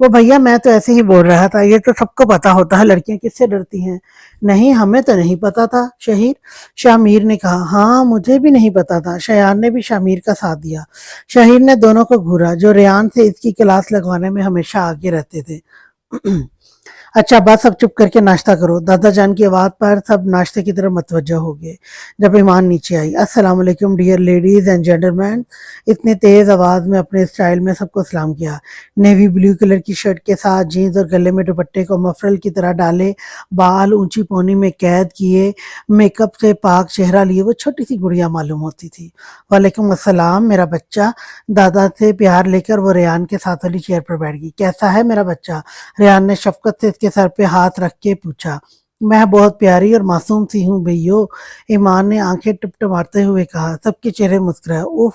وہ بھیا میں تو ایسے ہی بول رہا تھا، یہ تو سب کو پتا ہوتا ہے لڑکیاں کس سے ڈرتی ہیں۔ نہیں ہمیں تو نہیں پتا تھا شہیر، شاہ میر نے کہا۔ ہاں مجھے بھی نہیں پتا تھا، شایان نے بھی شاہ میر کا ساتھ دیا۔ شہیر نے دونوں کو گھورا جو ریان سے اس کی کلاس لگوانے میں ہمیشہ آگے رہتے تھے۔ اچھا بس اب چپ کر کے ناشتہ کرو، دادا جان کی آواز پر سب ناشتے کی طرف متوجہ ہو گئے۔ جب ایمان نیچے آئی، السلام علیکم ڈیئر لیڈیز اینڈ جینٹلمین، اتنے تیز آواز میں اپنے اسٹائل میں سب کو سلام کیا۔ نیوی بلیو کلر کی شرٹ کے ساتھ جینز اور گلے میں دوپٹے کو مفرل کی طرح ڈالے، بال اونچی پونی میں قید کیے، میک اپ سے پاک چہرہ لیے وہ چھوٹی سی گڑیا معلوم ہوتی تھی۔ وعلیکم السلام میرا بچہ، دادا سے پیار لے کر وہ ریان کے ساتھ والی چیئر پر بیٹھ گئی۔ کیسا ہے میرا بچہ؟ ریان نے شفقت سے اس کے سر پہ ہاتھ رکھ کے پوچھا۔ میں بہت پیاری اور معصوم سی ہوں بھئیو، ایمان نے آنکھیں ٹپٹپاتے ہوئے کہا۔ سب کے چہرے مسکرائے۔ اف،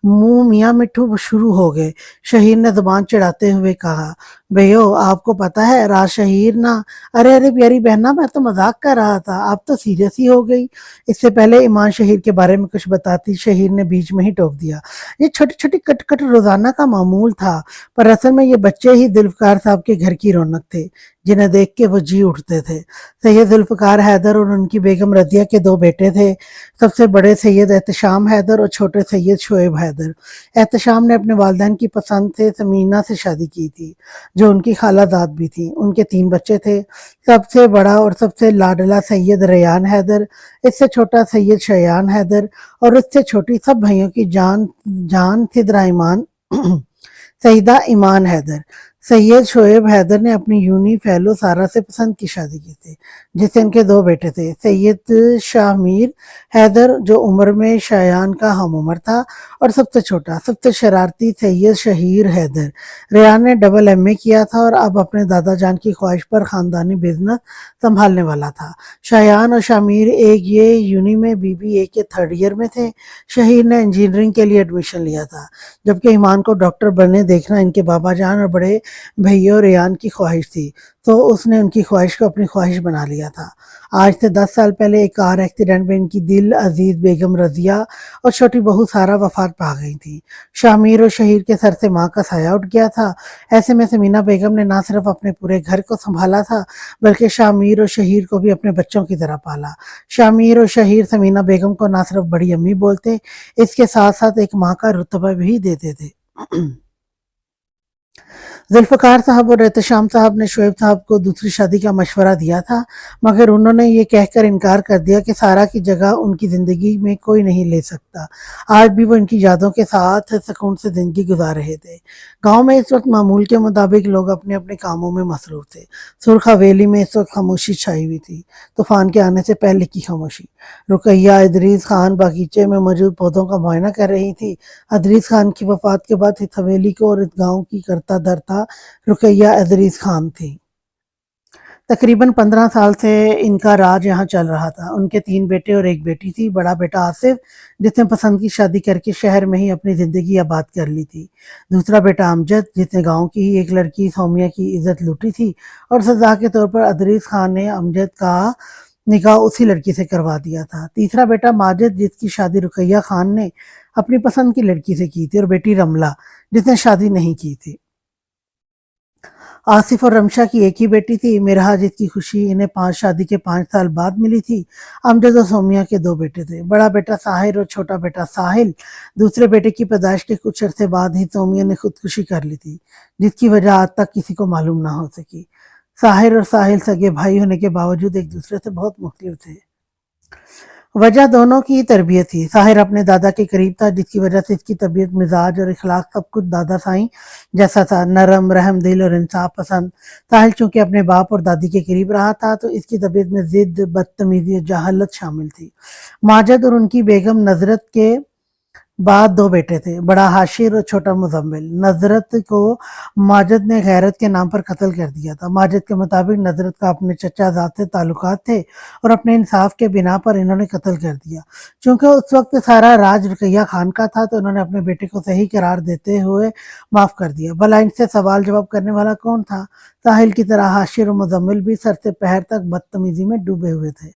منہ میاں مٹھو شروع ہو گئے۔ شہیر نے زبان چڑھاتے ہوئے کہا، بھئیو آپ کو پتا ہے راز شہیر نا، ارے پیاری بہنا میں تو مذاق کر رہا تھا، آپ تو سیریس ہی ہو گئی۔ اس سے پہلے ایمان شہیر کے بارے میں کچھ بتاتی شہیر نے بیچ میں ہی ٹوک دیا۔ یہ چھوٹی چھوٹی کٹ کٹ روزانہ کا معمول تھا، پر اصل میں یہ بچے ہی ذوالفقار صاحب کے گھر کی رونق تھے، جنہیں دیکھ کے وہ جی اٹھتے تھے۔ سید ذوالفقار حیدر اور ان کی بیگم رضیہ کے 2 بیٹے تھے، سب سے بڑے سید احتشام حیدر اور چھوٹے سید شعیب حیدر۔ احتشام نے اپنے والدین کی پسند سے ثمینہ سے شادی کی تھی، جو ان کی خالہ زاد بھی تھی۔ ان کے 3 بچے تھے، سب سے بڑا اور سب سے لاڈلا سید ریان حیدر، اس سے چھوٹا سید شایان حیدر، اور اس سے چھوٹی سب بھائیوں کی جان سدرا ایمان سیدہ ایمان حیدر۔ سید شعیب حیدر نے اپنی یونی فیلو سارا سے پسند کی شادی کی تھی، جس سے ان کے 2 بیٹے تھے، سید شاہ میر حیدر جو عمر میں شایان کا ہم عمر تھا، اور سب سے چھوٹا سب سے شرارتی سید شہیر حیدر۔ ریان نے ڈبل ایم اے کیا تھا اور اب اپنے دادا جان کی خواہش پر خاندانی بزنس سنبھالنے والا تھا۔ شایان اور شامیر ایک یہ یونی میں، بی بی اے کے 3rd ایئر میں تھے۔ شہیر نے انجینئرنگ کے لیے ایڈمیشن لیا تھا، جبکہ ایمان کو ڈاکٹر بننے دیکھنا ان کے بابا جان اور بڑے بھائیوں ریان کی خواہش تھی، تو اس نے ان کی خواہش کو اپنی خواہش بنا لیا تھا۔ آج سے 10 سال پہلے ایک کار ایکسیڈنٹ میں ان کی دل عزیز بیگم رضیہ اور چھوٹی بہو سارا وفات پا گئی تھی۔ شامیر اور شہیر کے سر سے ماں کا سایہ اٹھ گیا تھا۔ ایسے میں سمینہ بیگم نے نہ صرف اپنے پورے گھر کو سنبھالا تھا، بلکہ شامیر اور شہیر کو بھی اپنے بچوں کی طرح پالا۔ شامیر اور شہیر سمینہ بیگم کو نہ صرف بڑی امی بولتے، اس کے ساتھ ساتھ ایک ماں کا رتبہ بھی دیتے تھے۔ ذوالفقار صاحب اور احتشام صاحب نے شعیب صاحب کو دوسری شادی کا مشورہ دیا تھا، مگر انہوں نے یہ کہہ کر انکار کر دیا کہ سارا کی جگہ ان کی زندگی میں کوئی نہیں لے سکتا۔ آج بھی وہ ان کی یادوں کے ساتھ سکون سے زندگی گزار رہے تھے۔ گاؤں میں اس وقت معمول کے مطابق لوگ اپنے اپنے کاموں میں مصروف تھے۔ سرخ حویلی میں اس وقت خاموشی چھائی ہوئی تھی، طوفان کے آنے سے پہلے کی خاموشی۔ رقیہ ادریس خان باغیچے میں موجود پودوں کا معائنہ کر رہی تھی۔ ادریس خان کی وفات کے بعد اس حویلی کو اور اس گاؤں کی کرتا دھرتا رقیہ ادریس خان تھی۔ تقریباً 15 سال سے ان کا راج یہاں چل رہا تھا۔ ان کے 3 بیٹے اور 1 بیٹی تھی۔ بڑا بیٹا آصف، جس نے پسند کی شادی کر کے شہر میں ہی اپنی زندگی آباد کر لی تھی۔ دوسرا بیٹا امجد، جس نے گاؤں کی ہی ایک لڑکی سومیہ کی عزت لوٹی تھی، اور سزا کے طور پر ادریس خان نے امجد کا نکاح اسی لڑکی سے کروا دیا تھا۔ تیسرا بیٹا ماجد، جس کی شادی رقیہ خان نے اپنی پسند کی لڑکی سے کی تھی، اور بیٹی رملہ، جس نے شادی نہیں کی تھی۔ آصف اور رمشا کی ایک ہی بیٹی تھی، مرحا، جس کی خوشی انہیں شادی کے 5 سال بعد ملی تھی۔ امجد اور سومیہ کے 2 بیٹے تھے، بڑا بیٹا ساحر اور چھوٹا بیٹا ساحل۔ دوسرے بیٹے کی پیدائش کے کچھ عرصے بعد ہی سومیہ نے خودکشی کر لی تھی، جس کی وجہ آج تک کسی کو معلوم نہ ہو سکی۔ ساحر اور ساحل سگے بھائی ہونے کے باوجود ایک دوسرے سے بہت مختلف تھے۔ وجہ دونوں کی تربیت تھی۔ ساحر اپنے دادا کے قریب تھا، جس کی وجہ سے اس کی طبیعت، مزاج اور اخلاق سب کچھ دادا سائیں جیسا تھا، نرم، رحم دل اور انصاف پسند۔ ساحل چونکہ اپنے باپ اور دادی کے قریب رہا تھا، تو اس کی طبیعت میں ضد، بدتمیزی اور جہالت شامل تھی۔ ماجد اور ان کی بیگم نظرت کے بعد 2 بیٹے تھے، بڑا حاشر اور چھوٹا مزمل۔ نظرت کو ماجد نے غیرت کے نام پر قتل کر دیا تھا۔ ماجد کے مطابق نظرت کا اپنے چچا زاد سے تعلقات تھے، اور اپنے انصاف کے بنا پر انہوں نے قتل کر دیا۔ چونکہ اس وقت سارا راج رقیہ خان کا تھا، تو انہوں نے اپنے بیٹے کو صحیح قرار دیتے ہوئے معاف کر دیا۔ بھلا ان سے سوال جواب کرنے والا کون تھا؟ ساحل کی طرح حاشر اور مزمل بھی سر سے پہر تک بدتمیزی میں ڈوبے ہوئے تھے۔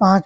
5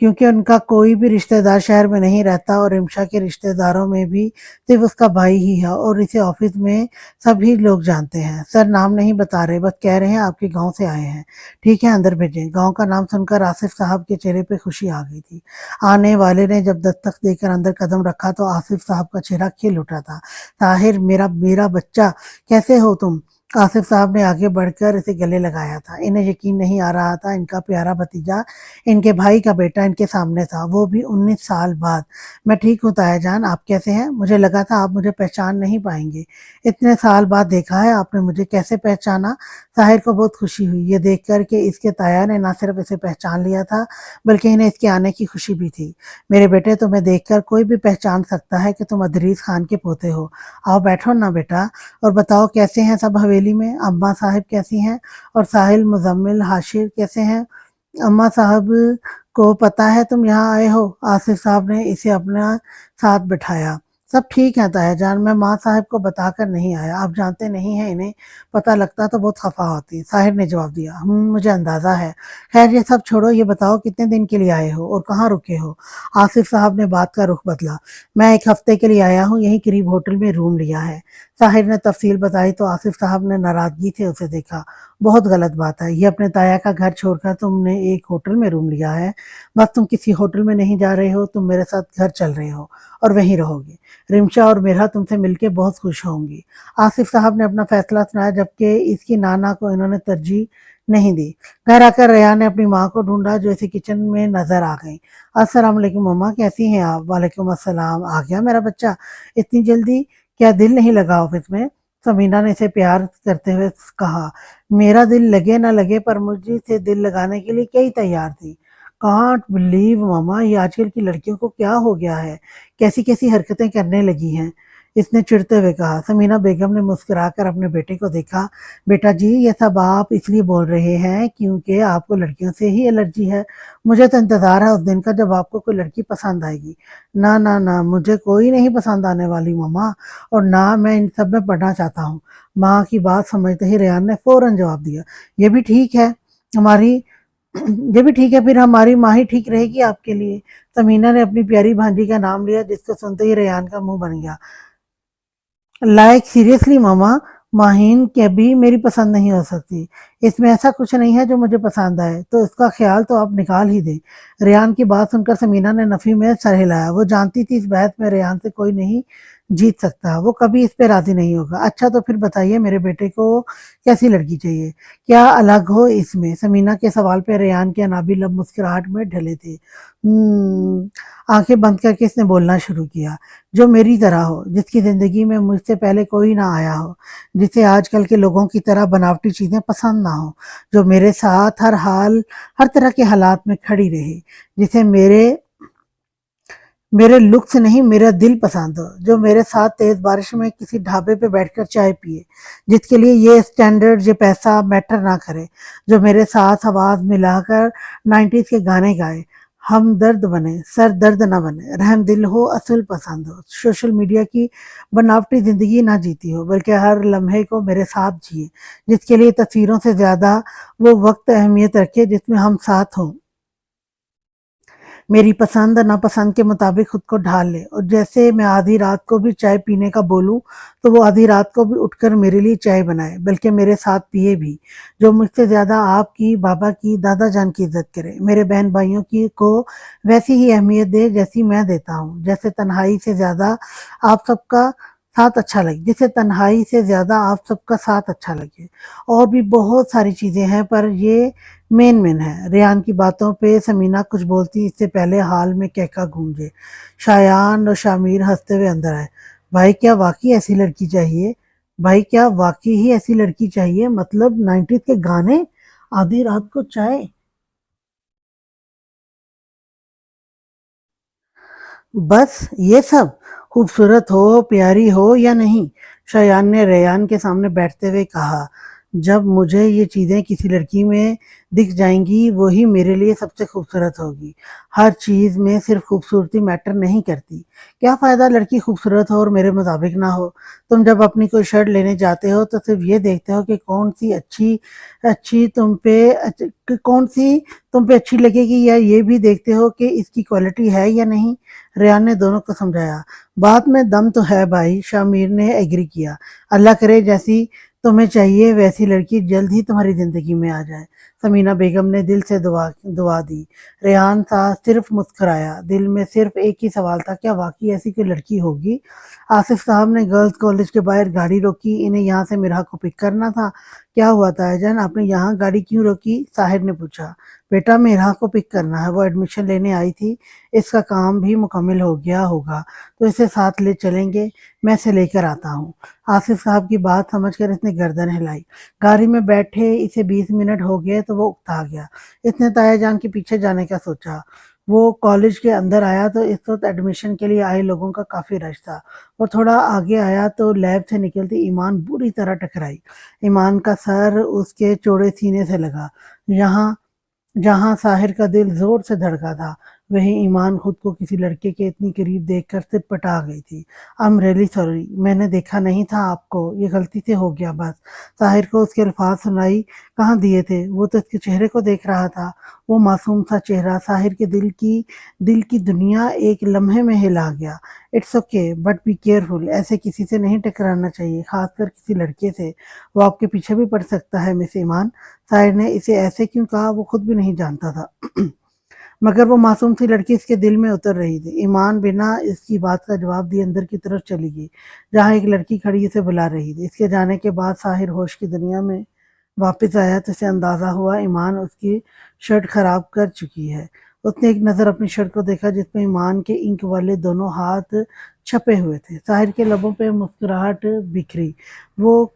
کیونکہ ان کا کوئی بھی رشتہ دار شہر میں نہیں رہتا اور رمشا کے رشتہ داروں میں بھی صرف اس کا بھائی ہی ہے اور اسے آفس میں سبھی لوگ جانتے ہیں۔ سر نام نہیں بتا رہے، بس کہہ رہے ہیں آپ کے گاؤں سے آئے ہیں۔ ٹھیک ہے اندر بھیجیں۔ گاؤں کا نام سن کر آصف صاحب کے چہرے پہ خوشی آ گئی تھی۔ آنے والے نے جب دستک دے کر اندر قدم رکھا تو آصف صاحب کا چہرہ کھل اٹھا تھا۔ طاہر میرا بچہ، کیسے ہو تم؟ آصف صاحب نے آگے بڑھ کر اسے گلے لگایا تھا۔ انہیں یقین نہیں آ رہا تھا ان کا پیارا بھتیجا، ان کے بھائی کا بیٹا ان کے سامنے تھا، وہ بھی 19 سال بعد۔ میں ٹھیک ہوں تایا جان، آپ کیسے ہیں؟ مجھے لگا تھا آپ مجھے پہچان نہیں پائیں گے، اتنے سال بعد دیکھا ہے آپ نے مجھے، کیسے پہچانا؟ طاہر کو بہت خوشی ہوئی یہ دیکھ کر کہ اس کے تایا نے نہ صرف اسے پہچان لیا تھا بلکہ انہیں اس کے آنے کی خوشی بھی تھی۔ میرے بیٹے، تمہیں دیکھ کر کوئی بھی پہچان سکتا ہے کہ تم ادریس خان کے پوتے ہو۔ آؤ بیٹھو نا بیٹا، اور بتاؤ کیسے ہیں سب حویلی میں؟ اماں صاحب کیسی ہیں؟ اور ساحل، مزمل، حاشر کیسے ہیں؟ اماں صاحب کو پتا ہے تم یہاں آئے ہو؟ آصف صاحب نے اسے اپنا ساتھ بٹھایا۔ سب ٹھیک ہے تایا جان، میں ماں صاحب کو بتا کر نہیں آیا، آپ جانتے نہیں ہیں انہیں پتہ لگتا تو بہت خفا ہوتی۔ طاہر نے جواب دیا، مجھے اندازہ ہے۔ خیر یہ سب چھوڑو، یہ بتاؤ کتنے دن کے لیے آئے ہو اور کہاں رکے ہو؟ آصف صاحب نے بات کا رخ بدلا۔ میں 1 ہفتے کے لیے آیا ہوں، یہیں قریب ہوٹل میں روم لیا ہے۔ طاہر نے تفصیل بتائی تو آصف صاحب نے ناراضگی سے اسے دیکھا۔ بہت غلط بات ہے، یہ اپنے تایا کا گھر چھوڑ کر تم نے ایک ہوٹل میں روم لیا ہے۔ بس تم کسی ہوٹل میں نہیں جا رہے ہو، تم میرے ساتھ گھر چل رہے ہو اور وہیں رہو گے۔ رمشا اور میرا تم سے مل کے بہت خوش ہوں گی۔ آصف صاحب نے اپنا فیصلہ سنایا، جبکہ اس کی نانا کو انہوں نے ترجیح نہیں دی۔ گھر آ کر ریان نے اپنی ماں کو ڈھونڈا جو اسے کچن میں نظر آ گئی۔ السلام علیکم مما، کیسی ہیں آپ؟ وعلیکم السلام، آ گیا میرا بچہ اتنی جلدی؟ کیا دل نہیں لگا آفس میں؟ سمینہ نے اسے پیار کرتے ہوئے کہا۔ میرا دل لگے نہ لگے پر مجھے سے دل لگانے کے لیے کئی تیار تھی۔ کانٹ بلیو ماما، یہ آج کل کی لڑکیوں کو کیا ہو گیا ہے، کیسی کیسی حرکتیں کرنے لگی ہیں، اس نے چڑھتے ہوئے کہا۔ سمینہ بیگم نے مسکرا کر اپنے بیٹے کو دیکھا۔ بیٹا جی، یہ سب آپ اس لیے بول رہے ہیں کیونکہ آپ کو لڑکیوں سے ہی الرجی ہے؟ مجھے تو انتظار ہے اس دن کا جب آپ کو کوئی لڑکی پسند آئے گی۔ نہ نہ نہ، مجھے کوئی نہیں پسند آنے والی ماما، اور نہ میں ان سب میں پڑھنا چاہتا ہوں۔ ماں کی بات سمجھتے ہی ریان نے فوراً جواب دیا، یہ بھی ٹھیک ہے ہماری یہ بھی ٹھیک ہے، پھر ہماری ماں ہی ٹھیک رہے گی آپ کے لیے۔ سمینہ نے اپنی پیاری بھانجی کا نام لیا جس کو سنتے ہی ریان کا منہ بن گیا۔ لائک سیریسلی ماما، ماہین کبھی میری پسند نہیں ہو سکتی، اس میں ایسا کچھ نہیں ہے جو مجھے پسند آئے، تو اس کا خیال تو آپ نکال ہی دیں۔ ریان کی بات سن کر سمینہ نے نفی میں سر ہلایا۔ وہ جانتی تھی اس بحث میں ریان سے کوئی نہیں جیت سکتا، وہ کبھی اس پہ راضی نہیں ہوگا۔ اچھا تو پھر بتائیے میرے بیٹے کو کیسی لڑکی چاہیے، کیا الگ ہو اس میں؟ سمینہ کے سوال پہ ریان کے انابی لب مسکراہٹ میں ڈھلے تھے۔ آنکھیں بند کر کے اس نے بولنا شروع کیا، جو میری طرح ہو، جس کی زندگی میں مجھ سے پہلے کوئی نہ آیا ہو، جسے آج کل کے لوگوں کی طرح بناوٹی چیزیں پسند نہ ہو، جو میرے ساتھ ہر طرح کے حالات میں کھڑی رہے، جسے میرے لکس نہیں میرا دل پسند ہو، جو میرے ساتھ تیز بارش میں کسی ڈھابے پہ بیٹھ کر چائے پیے، جس کے لیے یہ اسٹینڈرڈ یہ پیسہ میٹر نہ کرے، جو میرے ساتھ آواز ملا کر 90s کے گانے گائے، ہم درد بنے سر درد نہ بنے، رحم دل ہو، اصل پسند ہو، سوشل میڈیا کی بناوٹی زندگی نہ جیتی ہو بلکہ ہر لمحے کو میرے ساتھ جیے، جس کے لیے تصویروں سے زیادہ وہ وقت اہمیت رکھے جس میں ہم ساتھ ہوں، میری پسند ناپسند کے مطابق خود کو ڈھال لے، اور جیسے میں آدھی رات کو بھی چائے پینے کا بولوں تو وہ آدھی رات کو بھی اٹھ کر میرے لیے چائے بنائے، بلکہ میرے ساتھ پیے بھی، جو مجھ سے زیادہ آپ کی، بابا کی، دادا جان کی عزت کرے، میرے بہن بھائیوں کی کو ویسی ہی اہمیت دے جیسی میں دیتا ہوں، جیسے تنہائی سے زیادہ آپ سب کا ساتھ اچھا لگے، جسے تنہائی سے زیادہ آپ سب کا ساتھ اچھا لگے۔ اور بھی بہت ساری چیزیں ہیں پر یہ مین ہے۔ ریان کی باتوں پہ سمینہ کچھ بولتی اس سے پہلے حال میں کہکا گونجے۔ شایان اور شامیر ہنستے ہوئے اندر آئے۔ بھائی کیا واقعی ایسی لڑکی چاہیے؟ بھائی کیا واقعی ہی ایسی لڑکی چاہیے؟ مطلب 90s کے گانے، آدھی رات کو چائے؟ بس یہ سب؟ خوبصورت ہو، پیاری ہو یا نہیں؟ شایان نے ریان کے سامنے بیٹھتے ہوئے کہا۔ جب مجھے یہ چیزیں کسی لڑکی میں دکھ جائیں گی وہی میرے لیے سب سے خوبصورت ہوگی۔ ہر چیز میں صرف خوبصورتی میٹر نہیں کرتی۔ کیا فائدہ لڑکی خوبصورت ہو اور میرے مطابق نہ ہو؟ تم جب اپنی کوئی شرٹ لینے جاتے ہو تو صرف یہ دیکھتے ہو کہ کون سی تم پہ اچھی لگے گی، یا یہ بھی دیکھتے ہو کہ اس کی کوالٹی ہے یا نہیں؟ ریان نے دونوں کو سمجھایا۔ بات میں دم تو ہے بھائی، شامیر نے ایگری کیا۔ اللہ کرے جیسی تمہیں چاہیے ویسی لڑکی جلد ہی تمہاری زندگی میں آ جائے۔ سمینہ بیگم نے دل سے دعا دی۔ ریحان صرف مسکرایا۔ دل میں صرف ایک ہی سوال تھا، کیا واقعی ایسی کوئی لڑکی ہوگی؟ آصف صاحب نے گرلز کالج کے باہر گاڑی روکی۔ انہیں یہاں سے میرا کو پک کرنا تھا۔ کیا ہوا تایا جان، آپ نے یہاں گاڑی کیوں روکی؟ طاہر نے پوچھا۔ بیٹا میرا کو پک کرنا ہے، وہ ایڈمیشن لینے آئی تھی، اس کا کام بھی مکمل ہو گیا ہوگا تو اسے ساتھ لے چلیں گے، میں اسے لے کر آتا ہوں۔ آصف صاحب کی بات سمجھ کر اس نے گردن ہلائی۔ گاڑی میں بیٹھے اسے 20 منٹ ہو گئے تو وہ اکتا گیا۔ اس نے تایا جان کے پیچھے جانے کا سوچا۔ وہ کالج کے اندر آیا تو اس وقت ایڈمیشن کے لیے آئے لوگوں کا کافی رش تھا۔ وہ تھوڑا آگے آیا تو لیب سے نکلتی ایمان بری طرح ٹکرائی۔ ایمان کا سر اس کے چوڑے سینے سے لگا، جہاں طاہر کا دل زور سے دھڑکا تھا، وہیں ایمان خود کو کسی لڑکے کے اتنی قریب دیکھ کر سر پٹا گئی تھی۔ I'm really sorry، میں نے دیکھا نہیں تھا آپ کو، یہ غلطی سے ہو گیا بس۔ طاہر کو اس کے الفاظ سنائی کہاں دیے تھے، وہ تو اس کے چہرے کو دیکھ رہا تھا۔ وہ معصوم سا چہرہ طاہر کے دل کی دنیا ایک لمحے میں ہلا گیا۔ It's okay but be careful, ایسے کسی سے نہیں ٹکرانا چاہیے، خاص کر کسی لڑکے سے، وہ آپ کے پیچھے بھی پڑ سکتا ہے مس ایمان۔ طاہر نے اسے ایسے کیوں کہا وہ خود بھی نہیں جانتا تھا، مگر وہ معصوم سی لڑکی اس کے دل میں اتر رہی تھی۔ ایمان بنا اس کی بات کا جواب دیے اندر کی طرف چلی گئی، جہاں ایک لڑکی کھڑی اسے بلا رہی تھی۔ اس کے جانے کے بعد طاہر ہوش کی دنیا میں واپس آیا تو اسے اندازہ ہوا ایمان اس کی شرٹ خراب کر چکی ہے۔ اس نے ایک نظر اپنی شرٹ کو دیکھا جس میں ایمان کے انک والے دونوں ہاتھ چھپے ہوئے تھے۔ طاہر کے لبوں پہ مسکراہٹ بکھری۔ وہ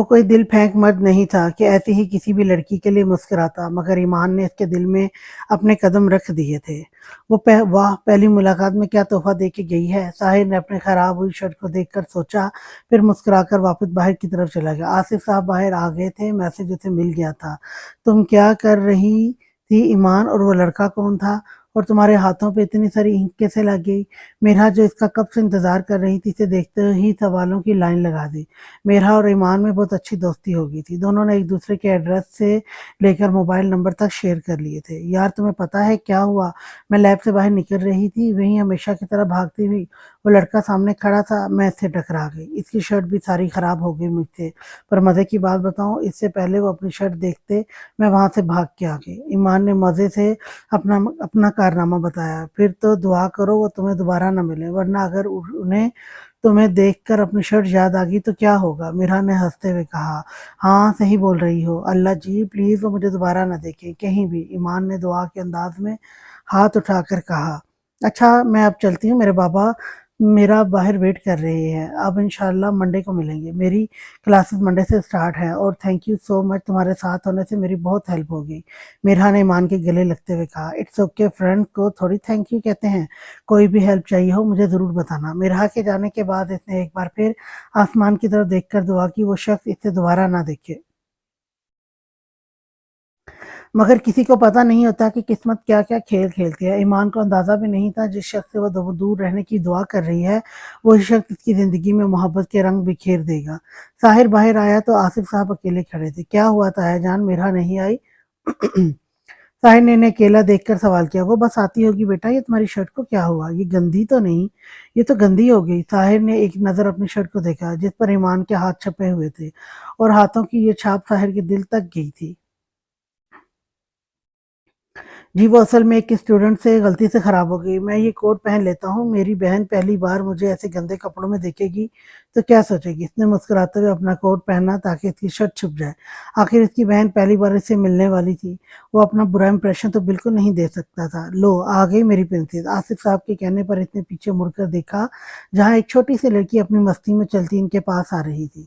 کوئی دل پھینک مرد نہیں تھا کہ ایسی ہی کسی بھی لڑکی کے لیے مسکراتا، مگر ایمان نے اس کے دل میں اپنے قدم رکھ دیے تھے۔ واہ، پہلی ملاقات میں کیا تحفہ دے کے گئی ہے، طاہر نے اپنے خراب ہوئی شرٹ کو دیکھ کر سوچا، پھر مسکرا کر واپس باہر کی طرف چلا گیا۔ آصف صاحب باہر آ گئے تھے، میسج اسے مل گیا تھا۔ تم کیا کر رہی تھی ایمان، اور وہ لڑکا کون تھا، اور تمہارے ہاتھوں پہ اتنی ساری انک کیسے لگ گئی؟ میرا جو اس کا کب سے انتظار کر رہی تھی، اسے دیکھتے ہی سوالوں کی لائن لگا دی۔ میرا اور ایمان میں بہت اچھی دوستی ہو گئی تھی، دونوں نے ایک دوسرے کے ایڈریس سے لے کر موبائل نمبر تک شیئر کر لیے تھے۔ یار تمہیں پتہ ہے کیا ہوا، میں لیب سے باہر نکل رہی تھی، وہیں ہمیشہ کی طرح بھاگتی ہوئی وہ لڑکا سامنے کھڑا تھا، میں اس سے ٹکرا گئی۔ اس کی شرٹ بھی ساری خراب ہو گئی مجھ سے، پر مزے کی بات بتاؤں، اس سے پہلے وہ اپنی شرٹ دیکھتے میں وہاں سے بھاگ کے آ گئی۔ ایمان نے مزے سے اپنا کارنامہ بتایا۔ پھر تو دعا کرو وہ تمہیں دوبارہ نہ ملے، ورنہ اگر انہیں تمہیں دیکھ کر اپنی شرٹ یاد آ گئی تو کیا ہوگا؟ میرا نے ہنستے ہوئے کہا۔ ہاں صحیح بول رہی ہو، اللہ جی پلیز وہ مجھے دوبارہ نہ دیکھے کہیں بھی، ایمان نے دعا کے انداز میں ہاتھ اٹھا کر کہا۔ اچھا میں اب چلتی ہوں، میرے بابا میرا باہر ویٹ کر رہے ہیں، اب انشاءاللہ منڈے کو ملیں گے، میری کلاسز منڈے سے سٹارٹ ہے، اور تھینک یو سو مچ، تمہارے ساتھ ہونے سے میری بہت ہیلپ ہوگی، میرا نے ایمان کے گلے لگتے ہوئے کہا۔ اٹس اوکے، فرینڈ کو تھوڑی تھینک یو کہتے ہیں، کوئی بھی ہیلپ چاہیے ہو مجھے ضرور بتانا۔ میرا کے جانے کے بعد اس نے ایک بار پھر آسمان کی طرف دیکھ کر دعا کی وہ شخص اس سے دوبارہ نہ دیکھے۔ مگر کسی کو پتہ نہیں ہوتا کہ قسمت کیا کیا کھیل کھیلتی ہے۔ ایمان کو اندازہ بھی نہیں تھا جس شخص سے وہ دور رہنے کی دعا کر رہی ہے، وہی شخص اس کی زندگی میں محبت کے رنگ بکھیر دے گا۔ طاہر باہر آیا تو آصف صاحب اکیلے کھڑے تھے۔ کیا ہوا طاہر جان، میرا نہیں آئی؟ طاہر نے انہیں اکیلا دیکھ کر سوال کیا۔ وہ بس آتی ہوگی بیٹا، یہ تمہاری شرٹ کو کیا ہوا، یہ گندی تو نہیں؟ یہ تو گندی ہو گئی۔ طاہر نے ایک نظر اپنی شرٹ کو دیکھا جس پر ایمان کے ہاتھ چھپے ہوئے تھے، اور ہاتھوں کی یہ چھاپ طاہر کے دل تک گئی تھی۔ جی وہ اصل میں ایک اسٹوڈنٹ سے غلطی سے خراب ہو گئی، میں یہ کوٹ پہن لیتا ہوں، میری بہن پہلی بار مجھے ایسے گندے کپڑوں میں دیکھے گی تو کیا سوچے گی؟ اس نے مسکراتے ہوئے اپنا کوٹ پہنا تاکہ اس کی شرٹ چھپ جائے۔ آخر اس کی بہن پہلی بار اس سے ملنے والی تھی، وہ اپنا برا امپریشن تو بالکل نہیں دے سکتا تھا۔ لو آ گئی میری پرنسس، آصف صاحب کے کہنے پر اس نے پیچھے مڑ کر دیکھا، جہاں ایک چھوٹی سی لڑکی اپنی مستی میں چلتی ان کے پاس آ رہی تھی۔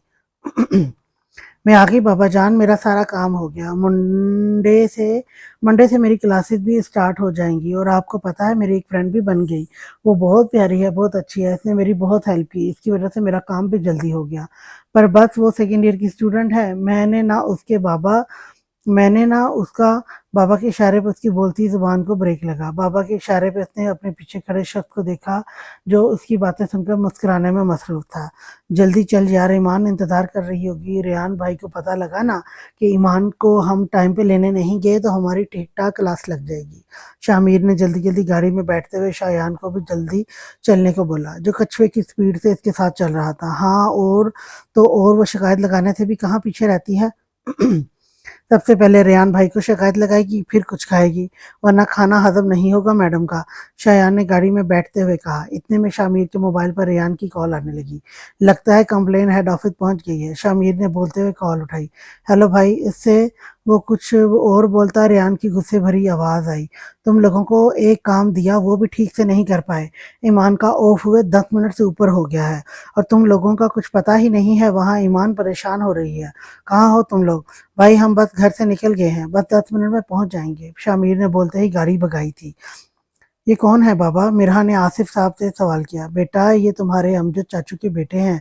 میں آ گئی بابا جان، میرا سارا کام ہو گیا، منڈے سے میری کلاسز بھی اسٹارٹ ہو جائیں گی، اور آپ کو پتہ ہے میری ایک فرینڈ بھی بن گئی، وہ بہت پیاری ہے، بہت اچھی ہے، اس نے میری بہت ہیلپ کی، اس کی وجہ سے میرا کام بھی جلدی ہو گیا۔ پر بس وہ سیکنڈ ایئر کی اسٹوڈنٹ ہے، میں نے نا اس کا بابا کے اشارے پہ اس کی بولتی زبان کو بریک لگا۔ بابا کے اشارے پہ اس نے اپنے پیچھے کھڑے شخص کو دیکھا جو اس کی باتیں سن کر مسکرانے میں مصروف تھا۔ جلدی چل یار، ایمان انتظار کر رہی ہوگی۔ ریان بھائی کو پتہ لگا نا کہ ایمان کو ہم ٹائم پہ لینے نہیں گئے تو ہماری ٹھیک ٹھاک کلاس لگ جائے گی۔ شامیر نے جلدی جلدی گاڑی میں بیٹھتے ہوئے شایان کو بھی جلدی چلنے کو بولا، جو کچھوے کی سپیڈ سے اس کے ساتھ چل رہا تھا۔ ہاں اور وہ شکایت لگانے سے بھی کہاں پیچھے رہتی ہے۔ سب سے پہلے ریان بھائی کو شکایت لگائے گی، پھر کچھ کھائے گی، ورنہ کھانا ہضم نہیں ہوگا میڈم کا، شایان نے گاڑی میں بیٹھتے ہوئے کہا۔ اتنے میں شامیر کے موبائل پر ریان کی کال آنے لگی۔ لگتا ہے کمپلین ہیڈ آفس پہنچ گئی ہے، شامیر نے بولتے ہوئے کال اٹھائی۔ ہیلو بھائی، اس سے وہ کچھ اور بولتا ریان کی غصے بھری آواز آئی۔ تم لوگوں کو ایک کام دیا وہ بھی ٹھیک سے نہیں کر پائے۔ ایمان کا آف ہوئے 10 منٹ سے اوپر ہو گیا ہے اور تم لوگوں کا کچھ پتہ ہی نہیں ہے۔ وہاں ایمان پریشان ہو رہی ہے۔ کہاں ہو تم لوگ؟ بھائی ہم بس گھر سے نکل گئے ہیں، بس 10 منٹ میں پہنچ جائیں گے، شامیر نے بولتے ہی گاڑی بھگائی تھی۔ یہ کون ہے بابا؟ مرہا نے آصف صاحب سے سوال کیا۔ بیٹا یہ تمہارے امجد چاچو کے بیٹے ہیں،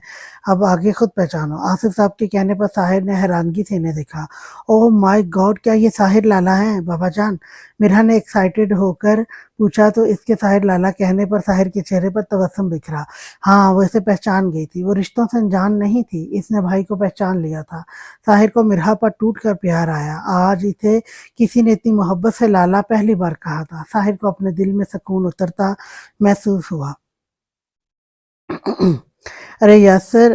اب آگے خود پہچانو۔ آصف صاحب کے کہنے پر ساحر نے حیرانگی سے انہیں دیکھا۔ اوہ مائی گاڈ، کیا یہ ساحر لالا ہیں بابا جان؟ مرہا نے ایکسائٹڈ ہو کر پوچھا تو اس کے ساحر لالا کہنے پر ساحر کے چہرے پر تبسم بکھرا۔ ہاں وہ اسے پہچان گئی تھی، وہ رشتوں سے انجان نہیں تھی، اس نے بھائی کو پہچان لیا تھا۔ ساحر کو مرہا پر ٹوٹ کر پیار آیا، آج اسے کسی نے اتنی محبت سے لالا پہلی بار کہا تھا۔ ساحر کو اپنے دل میں سکون اترتا محسوس ہوا۔ ارے یاسر،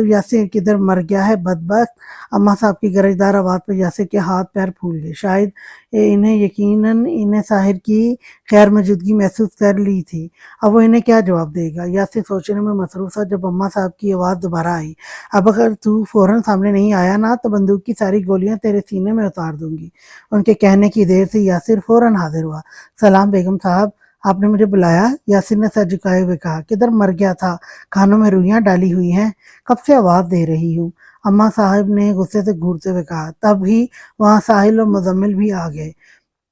یاسر کدھر مر گیا ہے بدبخت؟ اماں صاحب کی گرجدار آواز پر یاسر کے ہاتھ پیر پھول گئے۔ شاید انہیں ساحر کی خیر موجودگی محسوس کر لی تھی۔ اب وہ انہیں کیا جواب دے گا؟ یاسر سوچنے میں مصروف تھا جب اماں صاحب کی آواز دوبارہ آئی۔ اب اگر تو فوراً سامنے نہیں آیا نا تو بندوق کی ساری گولیاں تیرے سینے میں اتار دوں گی۔ ان کے کہنے کی دیر سے یاسر فوراً حاضر ہوا۔ سلام بیگم صاحب، آپ نے مجھے بلایا؟ یاسر نے سر جھکائے ہوئے کہا۔ کدھر مر گیا تھا؟ کانوں میں روئیاں ڈالی ہوئی ہیں، کب سے آواز دے رہی ہوں؟ اماں صاحب نے غصے سے گھورتے ہوئے کہا۔ تب ہی وہاں ساحل اور مزمل بھی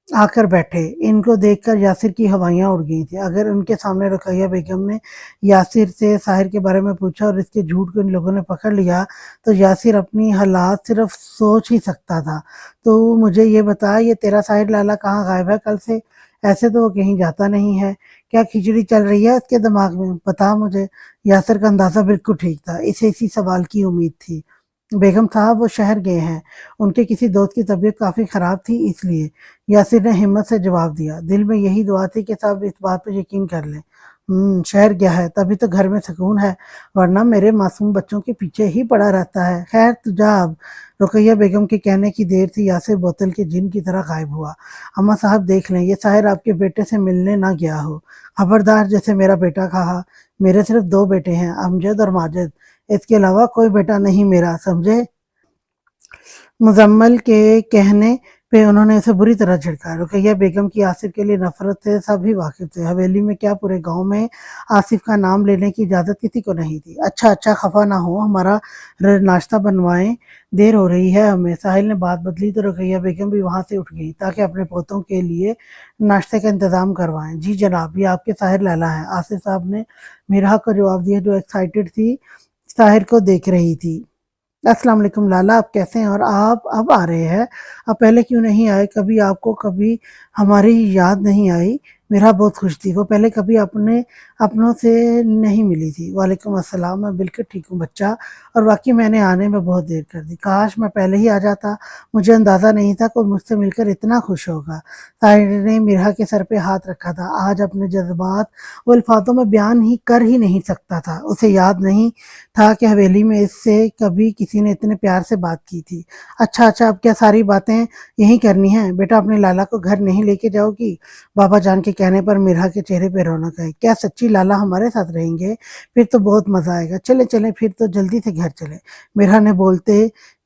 آ کر بیٹھے۔ ان کو دیکھ کر یاسر کی ہوائیاں اڑ گئی تھیں۔ اگر ان کے سامنے رقیہ بیگم نے یاسر سے ساحر کے بارے میں پوچھا اور اس کے جھوٹ کو ان لوگوں نے پکڑ لیا تو یاسر اپنی حالات صرف سوچ ہی سکتا تھا۔ تو مجھے یہ بتا، یہ تیرا ساحر لالا کہاں غائب ہے کل سے؟ ایسے تو وہ کہیں جاتا نہیں ہے، کیا کھچڑی چل رہی ہے اس کے دماغ میں؟ بتا مجھے۔ یاسر کا اندازہ بالکل ٹھیک تھا، اسے اسی سوال کی امید تھی۔ بیگم صاحب وہ شہر گئے ہیں، ان کے کسی دوست کی طبیعت کافی خراب تھی اس لیے، یاسر نے ہمت سے جواب دیا۔ دل میں یہی دعا تھی کہ سب اس بات پہ یقین کر لیں۔ شہر گیا ہے تبھی تو گھر میں سکون ہے، ورنہ میرے معصوم بچوں کے پیچھے ہی پڑا رہتا ہے۔ خیر تو جا اب۔ رقیہ بیگم کے کہنے کی دیر سے یاسر بوتل کے جن کی طرح غائب ہوا۔ اماں صاحب دیکھ لیں، یہ ساحر آپ کے بیٹے سے ملنے نہ گیا ہو۔ خبردار، جیسے میرا بیٹا کہا۔ میرے صرف 2 بیٹے ہیں، امجد اور ماجد، اس کے علاوہ کوئی بیٹا نہیں میرا، سمجھے؟ مزمل کے کہنے پہ انہوں نے اسے بری طرح جھڑکا۔ رقیہ بیگم کی آصف کے لیے نفرت سے سب ہی واقف تھے، حویلی میں کیا پورے گاؤں میں آصف کا نام لینے کی اجازت کسی کو نہیں تھی۔ اچھا خفا نہ ہو، ہمارا ناشتہ بنوائیں، دیر ہو رہی ہے ہمیں۔ ساحل نے بات بدلی تو رقیہ بیگم بھی وہاں سے اٹھ گئی تاکہ اپنے پوتوں کے لیے ناشتے کا انتظام کروائیں۔ جی جناب، یہ آپ کے ساحر لالا ہیں، آصف صاحب نے میرا کو جواب دیا جو ایکسائٹڈ تھی ساحر کو دیکھ رہی تھی۔ السلام علیکم لالا، آپ کیسے ہیں؟ اور آپ اب آ رہے ہیں، آپ پہلے کیوں نہیں آئے؟ کبھی آپ کو کبھی ہماری یاد نہیں آئی؟ میرا بہت خوش تھی، وہ پہلے کبھی اپنوں سے نہیں ملی تھی۔ وعلیکم السلام، میں بالکل ٹھیک ہوں بچہ، اور واقعی میں نے آنے میں بہت دیر کر دی، کاش میں پہلے ہی آ جاتا، مجھے اندازہ نہیں تھا کوئی مجھ سے مل کر اتنا خوش ہوگا۔ ساحر نے مرہا کے سر پہ ہاتھ رکھا تھا، آج اپنے جذبات وہ الفاظوں میں بیان کر ہی نہیں سکتا تھا۔ اسے یاد نہیں تھا کہ حویلی میں اس سے کبھی کسی نے اتنے پیار سے بات کی تھی۔ اچھا اب کیا ساری باتیں یہی کرنی ہیں؟ بیٹا اپنے لالا کو گھر نہیں لے کے جاؤ گی؟ بابا جان کے کہنے پر مرہا کے چہرے پہ رونق ہے۔ کیا سچی لالا ہمارے ساتھ رہیں گے؟ پھر تو بہت مزہ آئے گا، چلیں پھر تو جلدی سے گھر چلیں، مرہا نے بولتے